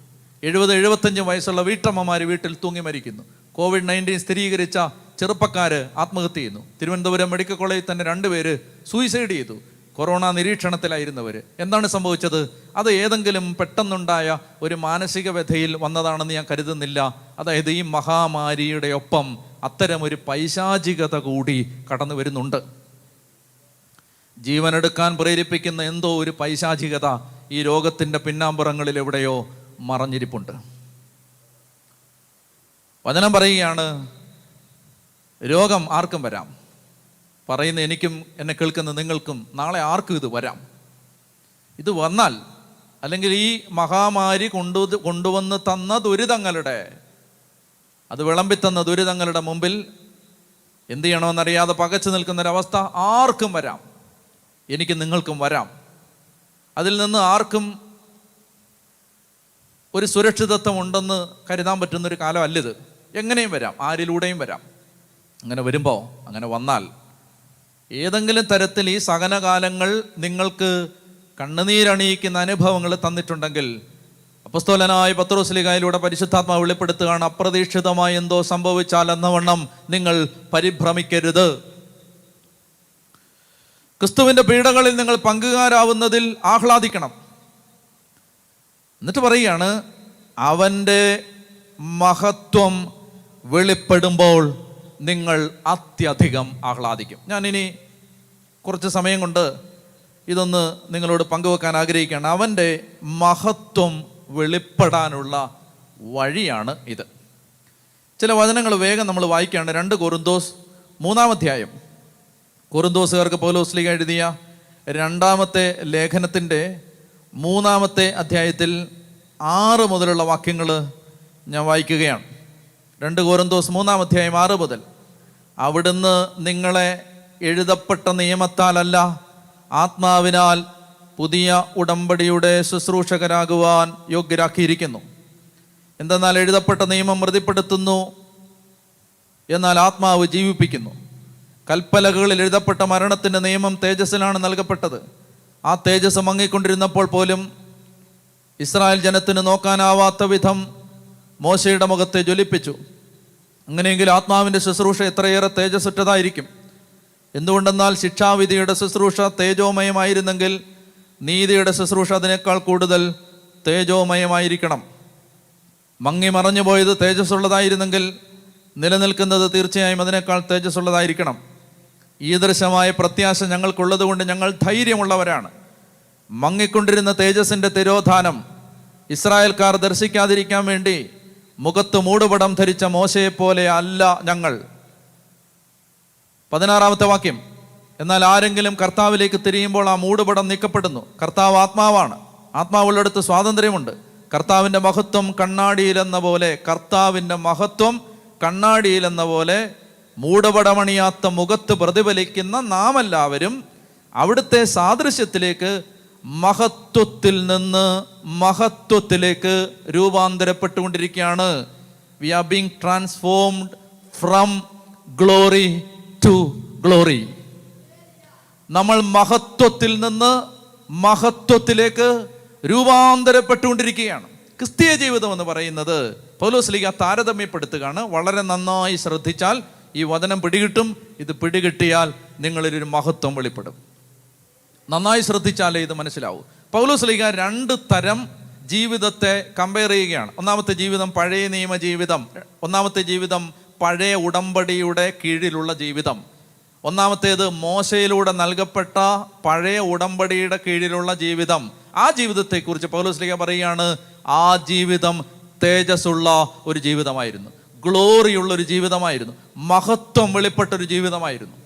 70-75 വയസ്സുള്ള വീട്ടമ്മമാർ വീട്ടിൽ തൂങ്ങി മരിക്കുന്നു. കോവിഡ്-19 സ്ഥിരീകരിച്ച ചെറുപ്പക്കാർ ആത്മഹത്യ ചെയ്യുന്നു. തിരുവനന്തപുരം മെഡിക്കൽ കോളേജിൽ തന്നെ 2 പേര് സൂയിസൈഡ് ചെയ്തു. കൊറോണ നിരീക്ഷണത്തിലായിരുന്നവർ. എന്താണ് സംഭവിച്ചത്? അത് ഏതെങ്കിലും പെട്ടെന്നുണ്ടായ ഒരു മാനസിക വ്യഥയിൽ വന്നതാണെന്ന് ഞാൻ കരുതുന്നില്ല. അതായത് ഈ മഹാമാരിയുടെ ഒപ്പം അത്തരമൊരു പൈശാചികത കൂടി കടന്നു വരുന്നുണ്ട്. ജീവനെടുക്കാൻ പ്രേരിപ്പിക്കുന്ന എന്തോ ഒരു പൈശാചികത ഈ രോഗത്തിൻ്റെ പിന്നാമ്പുറങ്ങളിൽ എവിടെയോ മറഞ്ഞിരിപ്പുണ്ട്. വചനം പറയുകയാണ്, രോഗം ആർക്കും വരാം. പറയുന്ന എനിക്കും എന്നെ കേൾക്കുന്ന നിങ്ങൾക്കും നാളെ ആർക്കും ഇത് വരാം. ഇത് വന്നാൽ, അല്ലെങ്കിൽ ഈ മഹാമാരി കൊണ്ടുവന്ന് തന്ന ദുരിതങ്ങളുടെ, അത് വിളമ്പിത്തന്ന ദുരിതങ്ങളുടെ മുമ്പിൽ എന്ത് ചെയ്യണമെന്നറിയാതെ പകച്ചു നിൽക്കുന്നൊരവസ്ഥ ആർക്കും വരാം. എനിക്ക് നിങ്ങൾക്കും വരാം. അതിൽ നിന്ന് ആർക്കും ഒരു സുരക്ഷിതത്വം ഉണ്ടെന്ന് കരുതാൻ പറ്റുന്നൊരു കാലം അല്ലിത്. എങ്ങനെയും വരാം, ആരിലൂടെയും വരാം. അങ്ങനെ വരുമ്പോൾ, അങ്ങനെ വന്നാൽ ഏതെങ്കിലും തരത്തിൽ ഈ സഹനകാലങ്ങൾ നിങ്ങൾക്ക് കണ്ണുനീരണിയിക്കുന്ന അനുഭവങ്ങൾ തന്നിട്ടുണ്ടെങ്കിൽ അപ്പോസ്തലനായ പത്രോസ്ലീഹായിലൂടെ പരിശുദ്ധാത്മാവ് വെളിപ്പെടുത്തുകയാണ്, അപ്രതീക്ഷിതമായി എന്തോ സംഭവിച്ചാൽ എന്നവണ്ണം നിങ്ങൾ പരിഭ്രമിക്കരുത്. ക്രിസ്തുവിന്റെ പീഡകളിൽ നിങ്ങൾ പങ്കുകാരാവുന്നതിൽ ആഹ്ലാദിക്കണം. എന്നിട്ട് പറയുകയാണ്, അവൻ്റെ മഹത്വം വെളിപ്പെടുമ്പോൾ നിങ്ങൾ അത്യധികം ആഹ്ലാദിക്കും. ഞാനിനി കുറച്ച് സമയം കൊണ്ട് ഇതൊന്ന് നിങ്ങളോട് പങ്കുവെക്കാൻ ആഗ്രഹിക്കുകയാണ്. അവൻ്റെ മഹത്വം വെളിപ്പെടാനുള്ള വഴിയാണ് ഇത്. ചില വചനങ്ങൾ വേഗം നമ്മൾ വായിക്കുകയാണ്. 2 കൊരിന്തോസ് 3-ാം അധ്യായം. കൊരിന്തോസുകാർക്ക് പൗലോസ് ശ്ലീഹ എഴുതിയ 2-ാമത്തെ ലേഖനത്തിൻ്റെ 3-ാമത്തെ അധ്യായത്തിൽ 6 മുതലുള്ള വാക്യങ്ങൾ ഞാൻ വായിക്കുകയാണ്. 2 കൊരിന്തോസ് 3-ാം അധ്യായം 6 മുതൽ. അവിടുന്ന് നിങ്ങളെ എഴുതപ്പെട്ട നിയമത്താലല്ല, ആത്മാവിനാൽ പുതിയ ഉടമ്പടിയുടെ ശുശ്രൂഷകരാകുവാൻ യോഗ്യരാക്കിയിരിക്കുന്നു. എന്തെന്നാൽ എഴുതപ്പെട്ട നിയമം മൃതിപ്പെടുത്തുന്നു, എന്നാൽ ആത്മാവ് ജീവിപ്പിക്കുന്നു. കൽപ്പലകളിൽ എഴുതപ്പെട്ട മരണത്തിൻ്റെ നിയമം തേജസ്സിലാണ് നൽകപ്പെട്ടത്. ആ തേജസ് മങ്ങിക്കൊണ്ടിരുന്നപ്പോൾ പോലും ഇസ്രായേൽ ജനത്തിന് നോക്കാനാവാത്ത വിധം മോശയുടെ മുഖത്തെ ജ്വലിപ്പിച്ചു. അങ്ങനെയെങ്കിൽ ആത്മാവിൻ്റെ ശുശ്രൂഷ എത്രയേറെ തേജസ്സുറ്റതായിരിക്കും. എന്തുകൊണ്ടെന്നാൽ ശിക്ഷാവിധിയുടെ ശുശ്രൂഷ തേജോമയമായിരുന്നെങ്കിൽ നീതിയുടെ ശുശ്രൂഷ അതിനേക്കാൾ കൂടുതൽ തേജോമയമായിരിക്കണം. മങ്ങി മറഞ്ഞുപോയത് തേജസ്സുള്ളതായിരുന്നെങ്കിൽ നിലനിൽക്കുന്നത് തീർച്ചയായും അതിനേക്കാൾ തേജസ്സുള്ളതായിരിക്കണം. ഈദൃശമായ പ്രത്യാശ ഞങ്ങൾക്കുള്ളത് കൊണ്ട് ഞങ്ങൾ ധൈര്യമുള്ളവരാണ്. മങ്ങിക്കൊണ്ടിരുന്ന തേജസ്സിൻ്റെ തിരോധാനം ഇസ്രായേൽക്കാർ ദർശിക്കാതിരിക്കാൻ വേണ്ടി മുഖത്ത് മൂടുപടം ധരിച്ച മോശയെപ്പോലെ അല്ല ഞങ്ങൾ. 16-ാമത്തെ വാക്യം. എന്നാൽ ആരെങ്കിലും കർത്താവിലേക്ക് തിരിയുമ്പോൾ ആ മൂടുപടം നീക്കപ്പെടുന്നു. കർത്താവ് ആത്മാവാണ്, ആത്മാവുള്ളിടത്ത് സ്വാതന്ത്ര്യമുണ്ട്. കർത്താവിൻ്റെ മഹത്വം കണ്ണാടിയിലെന്ന പോലെ, കർത്താവിൻ്റെ മഹത്വം കണ്ണാടിയിലെന്ന പോലെ മൂടുപടമണിയാത്ത മുഖത്ത് പ്രതിഫലിക്കുന്ന നാം എല്ലാവരും അവിടുത്തെ സാദൃശ്യത്തിലേക്ക്, മഹത്വത്തിൽ നിന്ന് മഹത്വത്തിലേക്ക് രൂപാന്തരപ്പെട്ടുകൊണ്ടിരിക്കുകയാണ്. We are being transformed from glory to glory. നമ്മൾ മഹത്വത്തിൽ നിന്ന് മഹത്വത്തിലേക്ക് രൂപാന്തരപ്പെട്ടുകൊണ്ടിരിക്കുകയാണ്. ക്രിസ്തീയ ജീവിതം എന്ന് പറയുന്നത് പൗലോസ് ശ്ലീഹ താരതമ്യപ്പെടുത്തുകയാണ്. വളരെ നന്നായി ശ്രദ്ധിച്ചാൽ ഈ വചനം പിടികിട്ടും. ഇത് പിടികിട്ടിയാൽ നിങ്ങളിലൊരു മഹത്വം വെളിപ്പെടും. നന്നായി ശ്രദ്ധിച്ചാലേ ഇത് മനസ്സിലാവൂ. പൗലോസ് ശ്ലീഹ 2 തരം ജീവിതത്തെ കമ്പയർ ചെയ്യുകയാണ്. ഒന്നാമത്തെ ജീവിതം പഴയ നിയമ ജീവിതം, ഒന്നാമത്തെ ജീവിതം പഴയ ഉടമ്പടിയുടെ കീഴിലുള്ള ജീവിതം. ഒന്നാമത്തേത് മോശയിലൂടെ നൽകപ്പെട്ട പഴയ ഉടമ്പടിയുടെ കീഴിലുള്ള ജീവിതം. ആ ജീവിതത്തെക്കുറിച്ച് പൗലോസ് ശ്ലീഹ പറയുകയാണ്, ആ ജീവിതം തേജസ്സുള്ള ഒരു ജീവിതമായിരുന്നു, ഗ്ലോറിയുള്ള ഒരു ജീവിതമായിരുന്നു, മഹത്വം വെളിപ്പെട്ടൊരു ജീവിതമായിരുന്നു.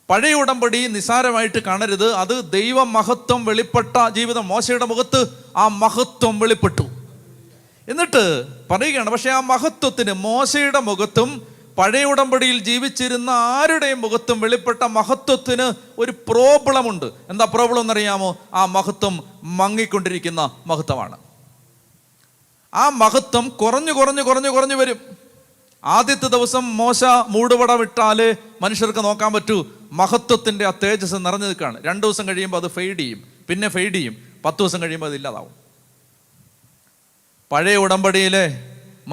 പഴയ ഉടമ്പടി നിസാരമായിട്ട് കാണരുത്. അത് ദൈവ മഹത്വം വെളിപ്പെട്ട ജീവിതം. മോശയുടെ മുഖത്ത് ആ മഹത്വം വെളിപ്പെട്ടു. എന്നിട്ട് പറയുകയാണ്, പക്ഷെ ആ മഹത്വത്തിന്, മോശയുടെ മുഖത്തും പഴയ ഉടമ്പടിയിൽ ജീവിച്ചിരുന്ന ആരുടെയും മുഖത്തും വെളിപ്പെട്ട മഹത്വത്തിന് ഒരു പ്രോബ്ലം ഉണ്ട്. എന്താ പ്രോബ്ലം എന്നറിയാമോ? ആ മഹത്വം മങ്ങിക്കൊണ്ടിരിക്കുന്ന മഹത്വമാണ്. ആ മഹത്വം കുറഞ്ഞു വരും. ആദ്യത്തെ ദിവസം മോശ മൂടുപട വിട്ടാൽ മനുഷ്യർക്ക് നോക്കാൻ പറ്റൂ. മഹത്വത്തിൻ്റെ ആ തേജസ് നിറഞ്ഞു നിൽക്കുകയാണ്. 2 ദിവസം കഴിയുമ്പോൾ അത് ഫെയ്ഡ് ചെയ്യും, പിന്നെ ഫെയ്ഡ് ചെയ്യും. 10 ദിവസം കഴിയുമ്പോൾ അത് ഇല്ലാതാവും. പഴയ ഉടമ്പടിയിലെ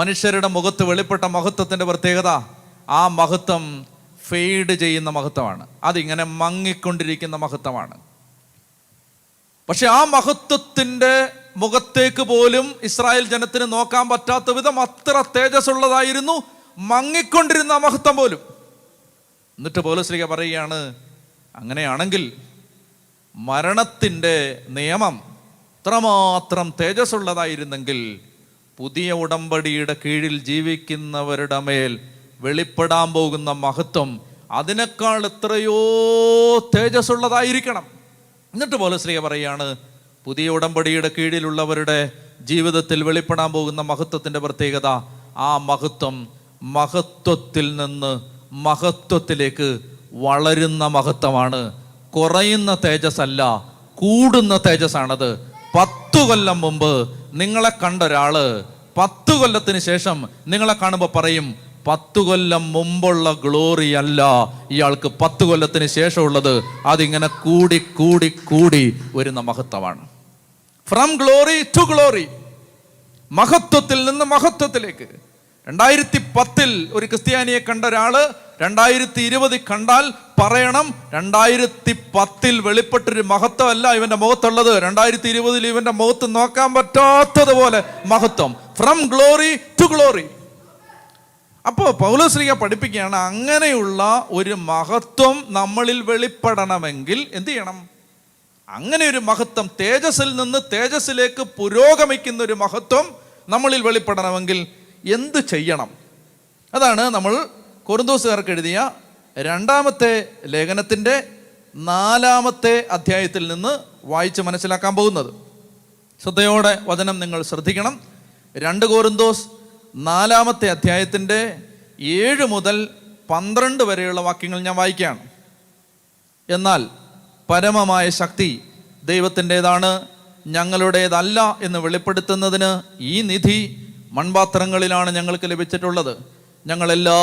മനുഷ്യരുടെ മുഖത്ത് വെളിപ്പെട്ട മഹത്വത്തിൻ്റെ പ്രത്യേകത, ആ മഹത്വം ഫെയ്ഡ് ചെയ്യുന്ന മഹത്വമാണ്. അതിങ്ങനെ മങ്ങിക്കൊണ്ടിരിക്കുന്ന മഹത്വമാണ്. പക്ഷെ ആ മഹത്വത്തിൻ്റെ മുഖത്തേക്ക് പോലും ഇസ്രായേൽ ജനത്തിന് നോക്കാൻ പറ്റാത്ത വിധം അത്ര തേജസ്സുള്ളതായിരുന്നു മങ്ങിക്കൊണ്ടിരുന്ന മഹത്വം പോലും. എന്നിട്ട് പൗലോസ് ശ്ലീഹ പറയുകയാണ്, അങ്ങനെയാണെങ്കിൽ മരണത്തിൻ്റെ നിയമം അത്രമാത്രം തേജസ്സുള്ളതായിരുന്നെങ്കിൽ പുതിയ ഉടമ്പടിയുടെ കീഴിൽ ജീവിക്കുന്നവരുടെ മേൽ വെളിപ്പെടാൻ പോകുന്ന മഹത്വം അതിനേക്കാൾ എത്രയോ തേജസ്സുള്ളതായിരിക്കണം. എന്നിട്ട് പൗലോസ് ശ്ലീഹ പറയുകയാണ്, പുതിയ ഉടമ്പടിയുടെ കീഴിലുള്ളവരുടെ ജീവിതത്തിൽ വെളിപ്പെടാൻ പോകുന്ന മഹത്വത്തിൻ്റെ പ്രത്യേകത, ആ മഹത്വം മഹത്വത്തിൽ നിന്ന് മഹത്വത്തിലേക്ക് വളരുന്ന മഹത്വമാണ്. കുറയുന്ന തേജസ്സല്ല, കൂടുന്ന തേജസ്സാണത്. 10 കൊല്ലം മുമ്പ് നിങ്ങളെ കണ്ട ഒരാള് 10 കൊല്ലത്തിന് ശേഷം നിങ്ങളെ കാണുമ്പോൾ പറയും, 10 കൊല്ലം മുമ്പുള്ള ഗ്ലോറി അല്ല ഇയാൾക്ക് 10 കൊല്ലത്തിന് ശേഷമുള്ളത്. അതിങ്ങനെ കൂടി കൂടി കൂടി വരുന്ന മഹത്വമാണ്. ഫ്രം ഗ്ലോറി ടു ഗ്ലോറി, മഹത്വത്തിൽ നിന്ന് മഹത്വത്തിലേക്ക്. 2010 ഒരു ക്രിസ്ത്യാനിയെ കണ്ട ഒരാള് 2020 കണ്ടാൽ പറയണം 2010 വെളിപ്പെട്ടൊരു മഹത്വമല്ല ഇവന്റെ മുഖത്തുള്ളത്, 2020 ഇവന്റെ മുഖത്ത് നോക്കാൻ പറ്റാത്തതുപോലെ മഹത്വം. From glory to glory. അപ്പോൾ പൗലോസ്ലീഹ പഠിപ്പിക്കുകയാണ്, അങ്ങനെയുള്ള ഒരു മഹത്വം നമ്മളിൽ വെളിപ്പെടണമെങ്കിൽ എന്ത് ചെയ്യണം? അങ്ങനെ ഒരു മഹത്വം, തേജസ്സിൽ നിന്ന് തേജസ്സിലേക്ക് പുരോഗമിക്കുന്ന ഒരു മഹത്വം നമ്മളിൽ വെളിപ്പെടണമെങ്കിൽ എന്ത് ചെയ്യണം? അതാണ് നമ്മൾ കൊരിന്തോസുകാർക്ക് എഴുതിയ 2-ാമത്തെ ലേഖനത്തിൻ്റെ 4-ാമത്തെ അധ്യായത്തിൽ നിന്ന് വായിച്ച് മനസ്സിലാക്കാൻ പോകുന്നത്. ശ്രദ്ധയോടെ വചനം നിങ്ങൾ ശ്രദ്ധിക്കണം. 2 കൊരിന്തോസ് 4-ാമത്തെ അധ്യായത്തിൻ്റെ 7 മുതൽ 12 വരെയുള്ള വാക്യങ്ങൾ ഞാൻ വായിക്കുകയാണ്. എന്നാൽ പരമമായ ശക്തി ദൈവത്തിൻ്റെതാണ്, ഞങ്ങളുടേതല്ല എന്ന് വെളിപ്പെടുത്തുന്നതിന് ഈ നിധി മൺപാത്രങ്ങളിലാണ് ഞങ്ങൾക്ക് ലഭിച്ചിട്ടുള്ളത്. ഞങ്ങൾ എല്ലാ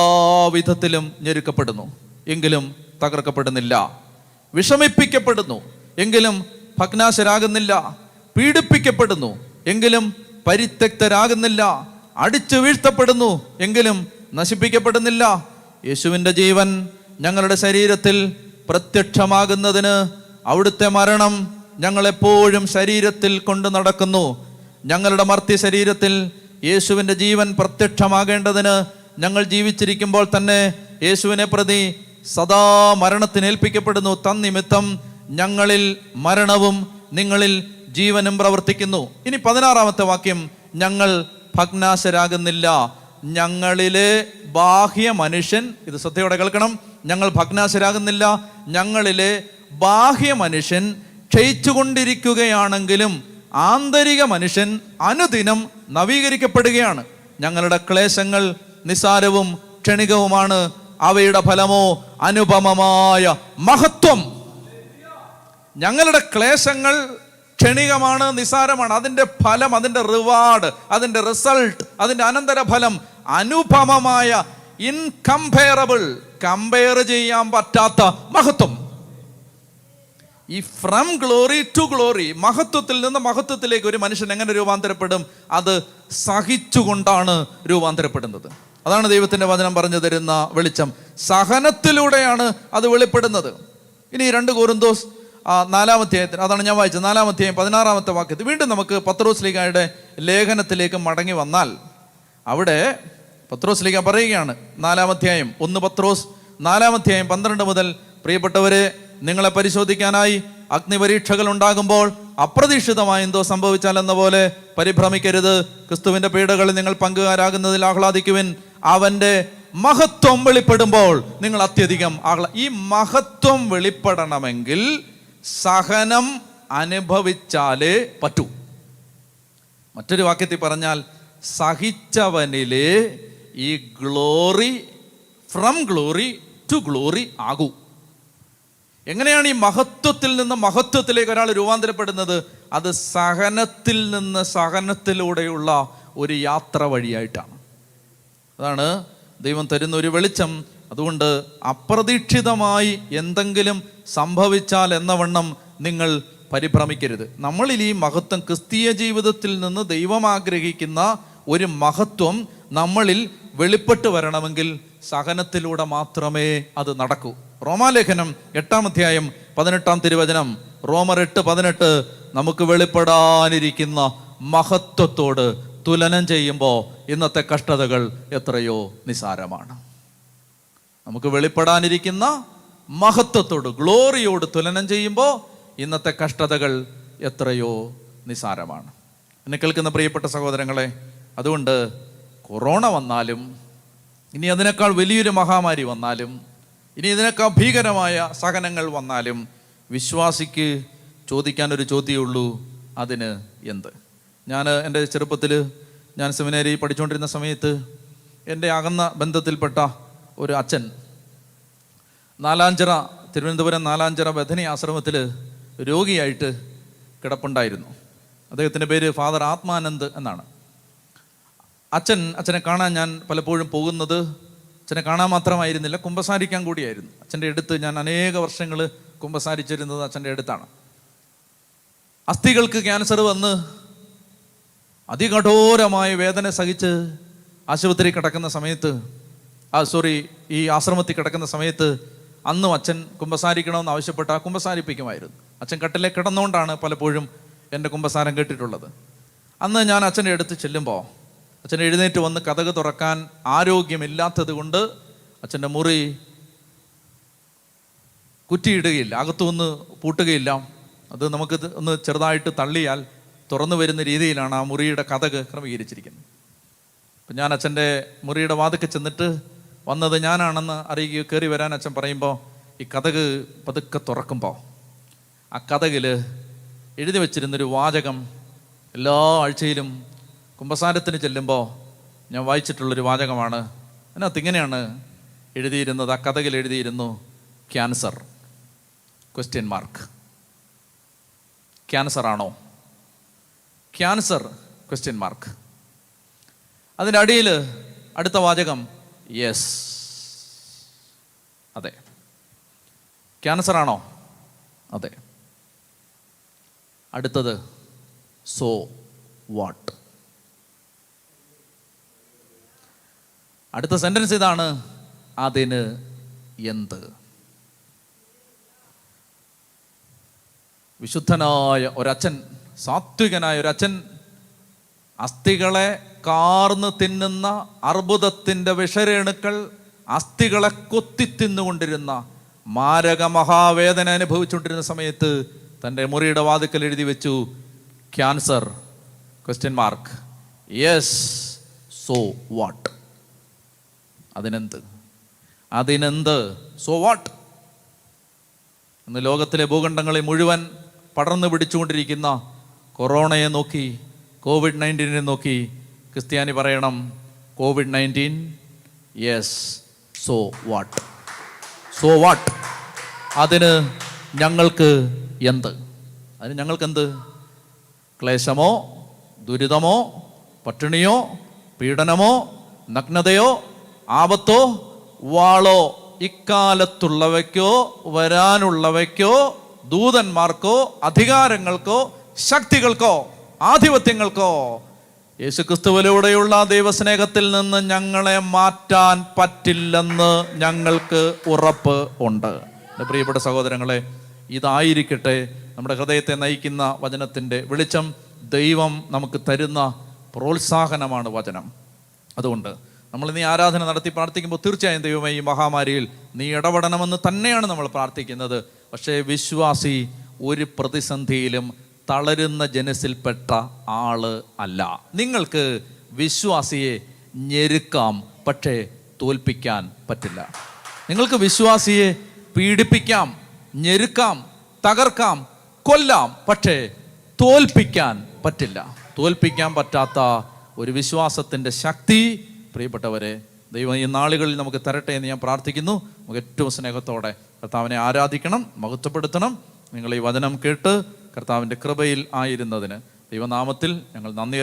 വിധത്തിലും ഞെരുക്കപ്പെടുന്നു, എങ്കിലും തകർക്കപ്പെടുന്നില്ല. വിഷമിപ്പിക്കപ്പെടുന്നു, എങ്കിലും ഭഗ്നാശരാകുന്നില്ല. പീഡിപ്പിക്കപ്പെടുന്നു, എങ്കിലും പരിത്യക്തരാകുന്നില്ല. അടിച്ചു വീഴ്ത്തപ്പെടുന്നു, എങ്കിലും നശിപ്പിക്കപ്പെടുന്നില്ല. യേശുവിൻ്റെ ജീവൻ ഞങ്ങളുടെ ശരീരത്തിൽ പ്രത്യക്ഷമാകുന്നതിന് അവിടുത്തെ മരണം ഞങ്ങളെപ്പോഴും ശരീരത്തിൽ കൊണ്ടു നടക്കുന്നു. ഞങ്ങളുടെ മർത്യ ശരീരത്തിൽ യേശുവിൻ്റെ ജീവൻ പ്രത്യക്ഷമാകേണ്ടതിന് ഞങ്ങൾ ജീവിച്ചിരിക്കുമ്പോൾ തന്നെ യേശുവിനെ പ്രതി സദാ മരണത്തിന് ഏൽപ്പിക്കപ്പെടുന്നു. തന്നിമിത്തം ഞങ്ങളിൽ മരണവും നിങ്ങളിൽ ജീവനും പ്രവർത്തിക്കുന്നു. ഇനി 16-ാമത്തെ വാക്യം, ഞങ്ങൾ ഭഗ്നാശരാകുന്നില്ല. ഞങ്ങളിലെ ബാഹ്യ മനുഷ്യൻ, ഇത് ശ്രദ്ധയോടെ കേൾക്കണം, ഞങ്ങൾ ഭഗ്നാശരാകുന്നില്ല. ഞങ്ങളിലെ ബാഹ്യ മനുഷ്യൻ ക്ഷയിച്ചുകൊണ്ടിരിക്കുകയാണെങ്കിലും ആന്തരിക മനുഷ്യൻ അനുദിനം നവീകരിക്കപ്പെടുകയാണ്. ഞങ്ങളുടെ ക്ലേശങ്ങൾ നിസാരവും ക്ഷണികവുമാണ്, അവയുടെ ഫലമോ അനുപമമായ മഹത്വം. ഞങ്ങളുടെ ക്ലേശങ്ങൾ ക്ഷണികമാണ്, നിസാരമാണ്. അതിൻ്റെ ഫലം, അതിൻ്റെ റിവാർഡ്, അതിൻ്റെ റിസൾട്ട്, അതിൻ്റെ അനന്തരഫലം അനുപമമായ, ഇൻകംപയറബിൾ, കമ്പയർ ചെയ്യാൻ പറ്റാത്ത മഹത്വം. ഈ ഫ്രം ഗ്ലോറി ടു ഗ്ലോറി, മഹത്വത്തിൽ നിന്ന് മഹത്വത്തിലേക്ക് ഒരു മനുഷ്യൻ എങ്ങനെ രൂപാന്തരപ്പെടും? അത് സഹിച്ചുകൊണ്ടാണ് രൂപാന്തരപ്പെടുന്നത്. അതാണ് ദൈവത്തിൻ്റെ വചനം പറഞ്ഞു തരുന്ന വെളിച്ചം. സഹനത്തിലൂടെയാണ് അത് വെളിപ്പെടുന്നത്. ഇനി 2 കൊരിന്തോസ് 4-ാം അധ്യായത്തിൽ, അതാണ് ഞാൻ വായിച്ചത്, 4-ാം അധ്യായം 16-ാമത്തെ വാക്യത്തിൽ വീണ്ടും നമുക്ക് പത്രോസ്ലീഹയുടെ ലേഖനത്തിലേക്ക് മടങ്ങി വന്നാൽ അവിടെ പത്രോസ്ലീഹ പറയുകയാണ്, 4-ാം അധ്യായം 1 പത്രോസ് 4-ാം അധ്യായം 12 മുതൽ, പ്രിയപ്പെട്ടവരെ, നിങ്ങളെ പരിശോധിക്കാനായി അഗ്നിപരീക്ഷകൾ ഉണ്ടാകുമ്പോൾ അപ്രതീക്ഷിതമായി എന്തോ സംഭവിച്ചാൽ എന്ന പോലെ പരിഭ്രമിക്കരുത്. ക്രിസ്തുവിന്റെ പീഡകളിൽ നിങ്ങൾ പങ്കുകാരാകുന്നതിൽ ആഹ്ലാദിക്കുവിൻ. അവന്റെ മഹത്വം വെളിപ്പെടുമ്പോൾ നിങ്ങൾ അത്യധികം ഈ മഹത്വം വെളിപ്പെടണമെങ്കിൽ സഹനം അനുഭവിച്ചാലേ പറ്റൂ. മറ്റൊരു വാക്യത്തിൽ പറഞ്ഞാൽ, സഹിച്ചവനിലെ ഈ glory from glory to glory ആകൂ. എങ്ങനെയാണ് ഈ മഹത്വത്തിൽ നിന്ന് മഹത്വത്തിലേക്ക് ഒരാൾ രൂപാന്തരപ്പെടുന്നത്? അത് സഹനത്തിൽ നിന്ന് സഹനത്തിലൂടെയുള്ള ഒരു യാത്ര വഴിയായിട്ടാണ്. അതാണ് ദൈവം തരുന്ന ഒരു വെളിച്ചം. അതുകൊണ്ട് അപ്രതീക്ഷിതമായി എന്തെങ്കിലും സംഭവിച്ചാൽ എന്നവണ്ണം നിങ്ങൾ പരിഭ്രമിക്കരുത്. നമ്മളിൽ ഈ മഹത്വം, ക്രിസ്തീയ ജീവിതത്തിൽ നിന്ന് ദൈവം ആഗ്രഹിക്കുന്ന ഒരു മഹത്വം നമ്മളിൽ വെളിപ്പെട്ട് വരണമെങ്കിൽ സഹനത്തിലൂടെ മാത്രമേ അത് നടക്കൂ. റോമാലേഖനം 8-ാം അധ്യായം 18-ാം തിരുവചനം, റോമർ 8:18, നമുക്ക് വെളിപ്പെടാനിരിക്കുന്ന മഹത്വത്തോട് തുലനം ചെയ്യുമ്പോൾ ഇന്നത്തെ കഷ്ടതകൾ എത്രയോ നിസാരമാണ്. നമുക്ക് വെളിപ്പെടാനിരിക്കുന്ന മഹത്വത്തോട്, ഗ്ലോറിയോട് തുലനം ചെയ്യുമ്പോൾ ഇന്നത്തെ കഷ്ടതകൾ എത്രയോ നിസാരമാണ്. എന്നെ കേൾക്കുന്ന പ്രിയപ്പെട്ട സഹോദരങ്ങളെ, അതുകൊണ്ട് കൊറോണ വന്നാലും, ഇനി അതിനേക്കാൾ വലിയൊരു മഹാമാരി വന്നാലും, ഇനി ഇതിനേക്കാൾ ഭീകരമായ സഹനങ്ങൾ വന്നാലും, വിശ്വാസിക്ക് ചോദിക്കാനൊരു ചോദ്യമുള്ളൂ, അതിന് എന്ത്? എൻ്റെ ചെറുപ്പത്തിൽ ഞാൻ സെമിനാരി പഠിച്ചുകൊണ്ടിരുന്ന സമയത്ത് എൻ്റെ അകന്ന ബന്ധത്തിൽപ്പെട്ട ഒരു അച്ഛൻ തിരുവനന്തപുരം നാലാഞ്ചിറ ബഥനി ആശ്രമത്തിൽ രോഗിയായിട്ട് കിടപ്പുണ്ടായിരുന്നു. അദ്ദേഹത്തിൻ്റെ പേര് ഫാദർ ആത്മാനന്ദ് എന്നാണ്. അച്ഛനെ കാണാൻ ഞാൻ പലപ്പോഴും പോകുന്നത് അച്ഛനെ കാണാൻ മാത്രമായിരുന്നില്ല, കുമ്പസാരിക്കാൻ കൂടിയായിരുന്നു. അച്ഛൻ്റെ അടുത്ത് ഞാൻ അനേക വർഷങ്ങൾ കുമ്പസാരിച്ചിരുന്നത് അച്ഛൻ്റെ അടുത്താണ്. അസ്ഥികൾക്ക് ക്യാൻസർ വന്ന് അതികഠോരമായ വേദന സഹിച്ച് ആശുപത്രി കിടക്കുന്ന സമയത്ത്, ഈ ആശ്രമത്തിൽ കിടക്കുന്ന സമയത്ത് അന്നും അച്ഛൻ കുമ്പസാരിക്കണമെന്ന് ആവശ്യപ്പെട്ട കുമ്പസാരിപ്പിക്കുമായിരുന്നു. അച്ഛൻ കട്ടിലെ കിടന്നുകൊണ്ടാണ് പലപ്പോഴും എൻ്റെ കുമ്പസാരം കേട്ടിട്ടുള്ളത്. അന്ന് ഞാൻ അച്ഛൻ്റെ അടുത്ത് ചെല്ലുമ്പോൾ അച്ഛൻ എഴുന്നേറ്റ് വന്ന് കതക് തുറക്കാൻ ആരോഗ്യമില്ലാത്തത് കൊണ്ട് അച്ഛൻ്റെ മുറി കുറ്റിയിടുകയില്ല, അകത്തുനിന്ന് പൂട്ടുകയില്ല. അത് നമുക്ക് ഒന്ന് ചെറുതായിട്ട് തള്ളിയാൽ തുറന്നു വരുന്ന രീതിയിലാണ് ആ മുറിയുടെ കതക് ക്രമീകരിച്ചിരിക്കുന്നത്. അപ്പം ഞാൻ അച്ഛൻ്റെ മുറിയുടെ വാതിൽക്ക് ചെന്നിട്ട് വന്നത് ഞാനാണെന്ന് അറിയുകയോ കയറി വരാൻ അച്ഛൻ പറയുമ്പോൾ ഈ കതക് പതുക്കെ തുറക്കുമ്പോൾ ആ കതകിൽ എഴുതി വച്ചിരുന്നൊരു വാചകം എല്ലാ ആഴ്ചയിലും കുമ്പസാരത്തിന് ചെല്ലുമ്പോൾ ഞാൻ വായിച്ചിട്ടുള്ളൊരു വാചകമാണ്. അതിനകത്ത് ഇങ്ങനെയാണ് എഴുതിയിരുന്നത്, ആ കതകിൽ എഴുതിയിരുന്നു ക്യാൻസർ ? ക്യാൻസർ ആണോ? ക്യാൻസർ ? അതിൻ്റെ അടിയിൽ അടുത്ത വാചകം യെസ്, അതെ. ക്യാൻസർ ആണോ? അതെ. അടുത്തത് സോ വാട്ട്? അടുത്ത സെന്റൻസ് ഇതാണ്, അതിന് എന്ത്? വിശുദ്ധനായ ഒരച്ഛൻ, സാത്വികനായ ഒരച്ഛൻ അസ്ഥികളെ കാർന്ന് തിന്നുന്ന അർബുദത്തിൻ്റെ വിഷരേണുക്കൾ അസ്ഥികളെ കൊത്തി തിന്നുകൊണ്ടിരുന്ന മാരക മഹാവേദന അനുഭവിച്ചുകൊണ്ടിരുന്ന സമയത്ത് തൻ്റെ മുറിയുടെ വാതിക്കൽ എഴുതി വെച്ചു ക്യാൻസർ ? Yes, so what? അതിനെന്ത്? So what? ഇന്ന് ലോകത്തിലെ ഭൂഖണ്ഡങ്ങളെ മുഴുവൻ പടർന്നു പിടിച്ചുകൊണ്ടിരിക്കുന്ന കൊറോണയെ നോക്കി, COVID-19 നോക്കി ക്രിസ്ത്യാനി പറയണം, COVID-19 yes, so what? So what? അതിന് ഞങ്ങൾക്ക് എന്ത്? അതിന് ഞങ്ങൾക്കെന്ത്? ക്ലേശമോ, ദുരിതമോ, പട്ടിണിയോ, പീഡനമോ, നഗ്നതയോ, ആപത്തോ, വാളോ, ഇക്കാലത്തുള്ളവയ്ക്കോ വരാനുള്ളവയ്ക്കോ, ദൂതന്മാർക്കോ, അധികാരങ്ങൾക്കോ, ശക്തികൾക്കോ, ആധിപത്യങ്ങൾക്കോ യേശുക്രിസ്തുവിലൂടെയുള്ള ദൈവസ്നേഹത്തിൽ നിന്ന് ഞങ്ങളെ മാറ്റാൻ പറ്റില്ലെന്ന് ഞങ്ങൾക്ക് ഉറപ്പ് ഉണ്ട്. എൻ്റെ പ്രിയപ്പെട്ട സഹോദരങ്ങളെ, ഇതായിരിക്കട്ടെ നമ്മുടെ ഹൃദയത്തെ നയിക്കുന്ന വചനത്തിൻ്റെ വെളിച്ചം. ദൈവം നമുക്ക് തരുന്ന പ്രോത്സാഹനമാണ് വചനം. അതുകൊണ്ട് നമ്മൾ ഇന്ന് ആരാധന നടത്തി പ്രാർത്ഥിക്കുമ്പോൾ തീർച്ചയായും ദൈവമേ, ഈ മഹാമാരിയിൽ നീ ഇടപെടണമെന്ന് തന്നെയാണ് നമ്മൾ പ്രാർത്ഥിക്കുന്നത്. പക്ഷേ വിശ്വാസി ഒരു പ്രതിസന്ധിയിലും തളരുന്ന ജനസിൽപ്പെട്ട ആള് അല്ല. നിങ്ങൾക്ക് വിശ്വാസിയെ ഞെരുക്കാം, പക്ഷേ തോൽപ്പിക്കാൻ പറ്റില്ല. നിങ്ങൾക്ക് വിശ്വാസിയെ പീഡിപ്പിക്കാം, ഞെരുക്കാം, തകർക്കാം, കൊല്ലാം, പക്ഷേ തോൽപ്പിക്കാൻ പറ്റില്ല. തോൽപ്പിക്കാൻ പറ്റാത്ത ഒരു വിശ്വാസത്തിൻ്റെ ശക്തി പ്രിയപ്പെട്ടവരെ ദൈവം ഈ നാളുകളിൽ നമുക്ക് തരട്ടെ എന്ന് ഞാൻ പ്രാർത്ഥിക്കുന്നു. നമുക്ക് ഏറ്റവും സ്നേഹത്തോടെ കർത്താവിനെ ആരാധിക്കണം, മഹത്വപ്പെടുത്തണം. നിങ്ങൾ ഈ വചനം കേട്ട് കർത്താവിൻ്റെ കൃപയിൽ ആയിരുന്നതിന് ദൈവനാമത്തിൽ ഞങ്ങൾ നന്ദി